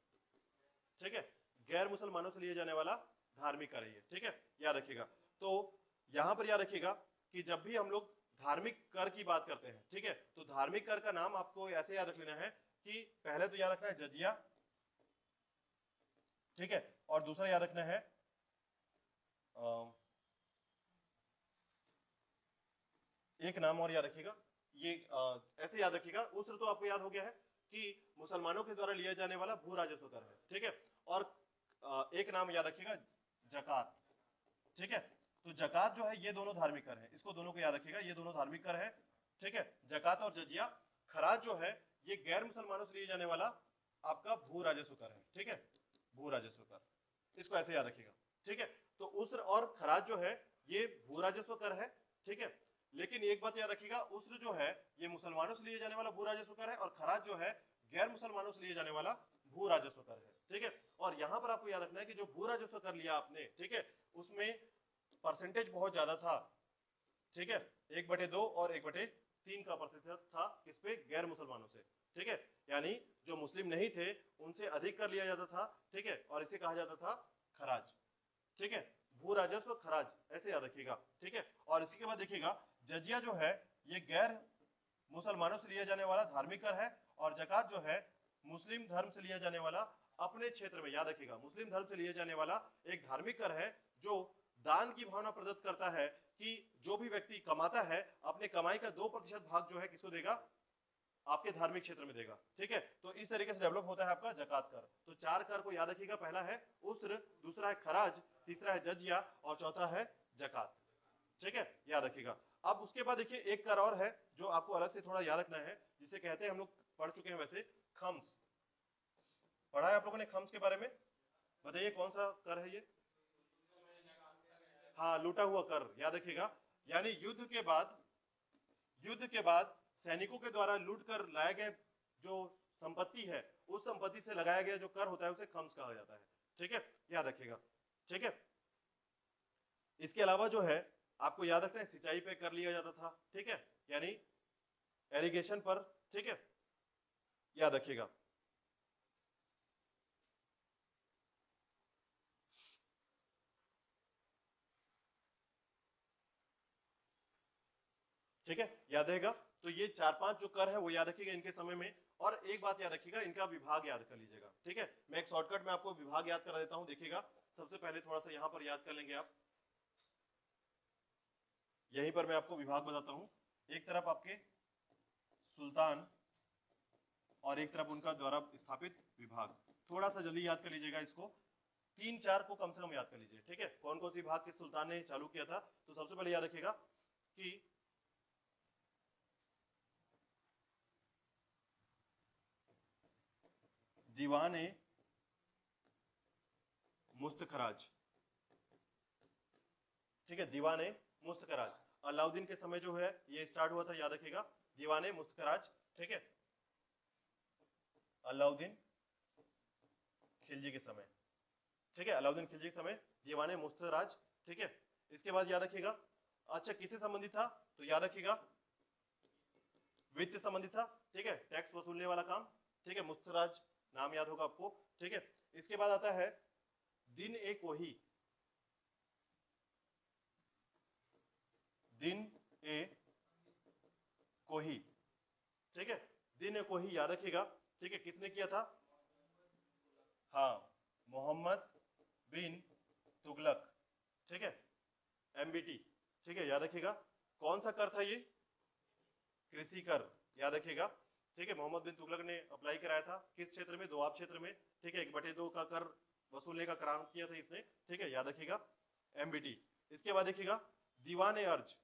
ठीक है, गैर मुसलमानों से लिए जाने वाला धार्मिक कर है, ठीक है, याद रखिएगा। तो यहां पर याद रखिएगा कि जब भी हम लोग धार्मिक कर की बात करते हैं, ठीक है, तो धार्मिक कर का नाम आपको ऐसे याद रख लेना है कि पहले तो याद रखना है जजिया, ठीक है, और दूसरा याद रखना है एक नाम और याद रखिएगा, ये ऐसे याद रखिएगा, उस्र तो आपको याद हो गया है कि मुसलमानों के द्वारा लिया जाने वाला भू राजस्व कर है। ठीक है, और एक नाम याद रखिएगा जकात। ठीक है, तो जकात जो है ये दोनों धार्मिक कर है, इसको दोनों को याद रखिएगा, ये दोनों धार्मिक कर है। ठीक है, जकात और जजिया। खराज जो है ये गैर मुसलमानों से लिए जाने वाला आपका भू राजस्व कर है। ठीक है, भू राजस्व कर, इसको ऐसे याद रखिएगा। ठीक है, तो उस्र और खराज जो है ये भू राजस्व कर है। ठीक है, लेकिन एक बात याद रखिएगा, उस्र जो है ये मुसलमानों से लिए जाने वाला भू राजस्व कर है, और खराज जो है गैर मुसलमानों से लिए जाने वाला भू राजस्व कर है। ठीक है, और यहां पर आपको याद रखना है कि जो भू राजस्व कर लिया आपने, ठीक है, उसमें परसेंटेज बहुत ज्यादा था। ठीक है, 1/2 और 1/3 का प्रतिशत था किस पे, गैर मुसलमानों से। ठीक है, यानी जो मुस्लिम नहीं थे उनसे अधिक कर लिया जाता था। ठीक है, और इसे कहा जाता था खराज। ठीक है, भू राजस्व खराज, ऐसे याद रखिएगा। ठीक है, और इसी के बाद देखिएगा जजिया जो है ये गैर मुसलमानों से लिया जाने वाला धार्मिक कर है, और जकात जो है मुस्लिम धर्म से लिया जाने वाला अपने क्षेत्र में, याद रखिएगा मुस्लिम धर्म से लिया जाने वाला एक धार्मिक कर है जो दान की भावना प्रदत्त करता है कि जो भी व्यक्ति कमाता है अपने कमाई का 2% भाग जो है किसको देगा, आपके धार्मिक क्षेत्र में देगा। ठीक है, तो इस तरीके से डेवलप होता है आपका जकात कर। तो 4 कर को याद रखिएगा, पहला है उस्र, दूसरा है खराज, तीसरा है जजिया, और चौथा है जकात। ठीक है, याद रखिएगा। अब उसके बाद देखिए एक कर और है जो आपको अलग से थोड़ा याद रखना है, जिसे कहते हैं, हम लोग पढ़ चुके हैं वैसे, खम्स। पढ़ा है आप लोगों ने खम्स के बारे में, बताइए कौन सा कर है ये। हाँ, लूटा हुआ कर, याद रखिएगा, यानी युद्ध के बाद सैनिकों के द्वारा लूट कर लाया गया जो संपत्ति है, उस संपत्ति से लगाया गया जो कर होता है उसे खम्स कहा जाता है। ठीक है, याद रखिएगा। ठीक है, इसके अलावा जो है आपको याद रखना है सिंचाई पे कर लिया जाता था। ठीक है, यानी इरिगेशन पर। ठीक है, याद रखिएगा। ठीक है, याद रहेगा। तो ये 4-5 जो कर है वो याद रखिएगा इनके समय में। और एक बात याद रखिएगा, इनका विभाग याद कर लीजिएगा। ठीक है, मैं एक शॉर्टकट में आपको विभाग याद करा देता हूं, देखिएगा। सबसे पहले थोड़ा सा यहां पर याद कर लेंगे आप, यहीं पर मैं आपको विभाग बताता हूं। एक तरफ आपके सुल्तान और एक तरफ उनका द्वारा स्थापित विभाग। थोड़ा सा जल्दी याद कर लीजिएगा इसको, 3-4 को कम से कम याद कर लीजिए। ठीक है, कौन कौन सी विभाग किस सुल्तान ने चालू किया था, तो सबसे पहले याद रखिएगा कि दीवाने मुस्तखराज। ठीक है, दीवाने मुस्तखराज अलाउद्दीन के समय जो है ये स्टार्ट हुआ था, याद रखिएगा, दीवाने मुस्तखराज। ठीक है, अलाउद्दीन खिलजी के समय। ठीक है, अलाउद्दीन खिलजी के समय दीवाने मुस्तखराज। ठीक है, इसके बाद याद रखिएगा, अच्छा किससे संबंधित था, तो याद रखिएगा वित्त संबंधित था। ठीक है, टैक्स वसूलने वाला काम। ठीक है, मुस्तखराज नाम याद होगा आपको। ठीक है, इसके बाद आता है दिन ए कोही। दिन ए कोही। ठीक है, दिन ए कोही याद रखिएगा। ठीक है, किसने किया था, हाँ, मोहम्मद बिन तुगलक। ठीक है, एमबीटी। ठीक है, याद रखिएगा। कौन सा कर था ये, कृषि कर, याद रखिएगा। ठीक है, मोहम्मद बिन तुगलक ने अप्लाई कराया था किस क्षेत्र में, दोआब क्षेत्र में। ठीक है, 1/2 का कर वसूलने का काम किया था इसने। ठीक है, याद रखिएगा, एमबीटी। इसके बाद देखिएगा दीवान ए अर्ज।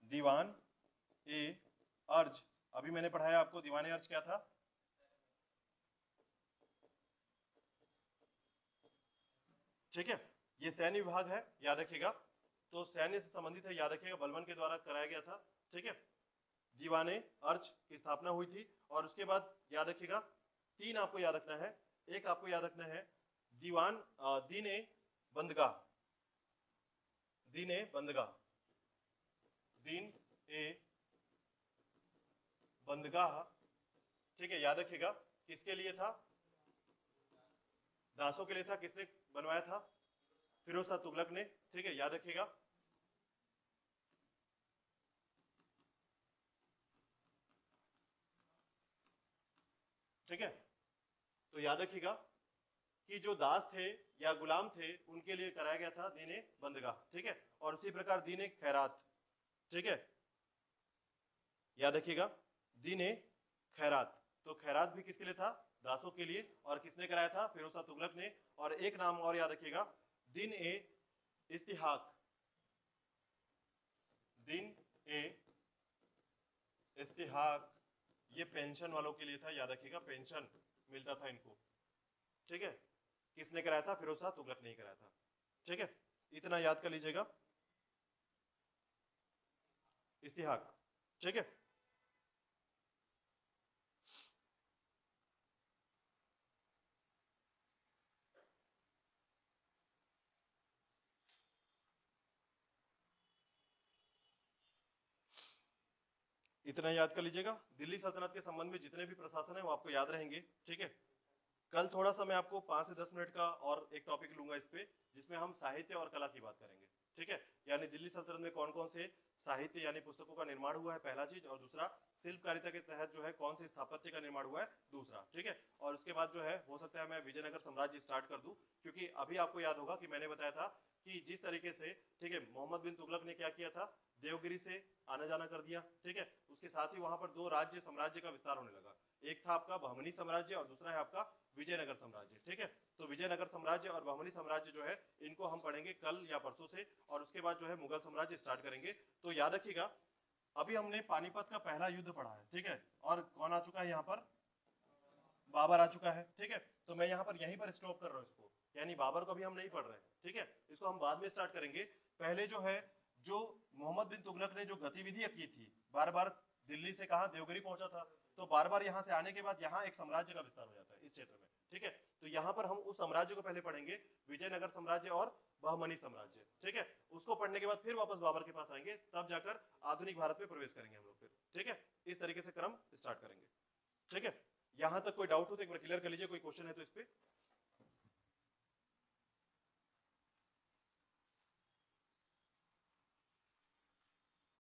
दीवान ए अर्ज अभी मैंने पढ़ाया आपको दीवाने अर्ज क्या था, ठीक है। ये सैन्य विभाग है, याद रखिएगा। तो सैन्य से संबंधित है, याद रखिएगा, बलबन के द्वारा कराया गया था, ठीक है। दीवाने अर्ज की स्थापना हुई थी और उसके बाद याद रखिएगा तीन आपको याद रखना है। एक आपको याद रखना है दीवान दीने बंदगाह, दीने बंदगाह, दीन ए बंदगाह, ठीक है, याद रखिएगा। किसके लिए था, दासों के लिए था। किसने बनवाया था, फिरोज शाह तुगलक ने, ठीक है, याद रखिएगा। ठीक है, तो याद रखिएगा कि जो दास थे या गुलाम थे उनके लिए कराया गया था दीने बंदगाह, ठीक है। और उसी प्रकार दीने खैरात, ठीक है, याद रखिएगा दीने खैरात। तो खैरात भी किसके लिए था, दासों के लिए। और किसने कराया था, फिरोज शाह तुगलक ने। और एक नाम और याद रखिएगा, दिन ए इस्तिहाक, दिन ए इस्तिहाक, ये पेंशन वालों के लिए था, याद रखिएगा, पेंशन मिलता था इनको, ठीक है। किसने कराया था, फिरोज शाह तुगलक ने ही कराया था, ठीक है। इतना याद कर लीजिएगा, इस्तिहाक, ठीक है। इतना याद कर लीजिएगा। दिल्ली सल्तनत के संबंध में जितने भी प्रशासन है वो आपको याद रहेंगे, ठीक है। कल थोड़ा सा मैं आपको 5 से 10 मिनट का और एक टॉपिक लूंगा इस पे, जिसमें हम साहित्य और कला की बात करेंगे, ठीक है। यानी दिल्ली सल्तनत में कौन कौन से साहित्य यानी पुस्तकों का निर्माण हुआ है, पहला चीज। और दूसरा, शिल्पकारिता के तहत जो है कौन से स्थापत्य का निर्माण हुआ है, दूसरा, ठीक है। और उसके बाद जो है हो सकता है मैं विजयनगर साम्राज्य स्टार्ट कर दूं, क्योंकि अभी आपको याद होगा कि मैंने बताया था कि जिस तरीके से, ठीक है, मोहम्मद बिन तुगलक ने क्या किया था, देवगिरी से आना जाना कर दिया, ठीक है। उसके साथ ही वहां पर दो राज्य साम्राज्य का विस्तार होने लगा। एक था आपका बहमनी साम्राज्य और दूसरा है आपका विजयनगर साम्राज्य, ठीक है। तो विजयनगर साम्राज्य और बहमनी साम्राज्य जो है इनको हम पढ़ेंगे कल या परसों से। और उसके बाद जो है मुगल साम्राज्य स्टार्ट करेंगे। तो याद रखिएगा, अभी हमने पानीपत का पहला युद्ध पढ़ा है, ठीक है। और कौन आ चुका है यहाँ पर, बाबर आ चुका है, ठीक है। तो मैं यहाँ पर यहीं पर स्टॉप कर रहा हूँ इसको, यानी बाबर को भी हम नहीं पढ़ रहे हैं, ठीक है। इसको हम बाद में स्टार्ट करेंगे। पहले जो है, जो मोहम्मद बिन तुगलक ने जो गतिविधियां की थी, बार बार दिल्ली से कहा देवगिरी पहुंचा था, तो बार बार यहाँ से आने के बाद यहाँ एक साम्राज्य का विस्तार हो जाता है इस क्षेत्र में, ठीक है। तो यहाँ पर हम उस साम्राज्य को पहले पढ़ेंगे, विजयनगर साम्राज्य और बहमनी साम्राज्य, ठीक है। उसको पढ़ने के बाद फिर वापस बाबर के पास आएंगे, तब जाकर आधुनिक भारत में प्रवेश करेंगे हम लोग फिर, ठीक है। इस तरीके से क्रम स्टार्ट करेंगे, ठीक है। यहां तक कोई डाउट हो तो एक बार क्लियर कर लीजिए, कोई क्वेश्चन है तो इस पे।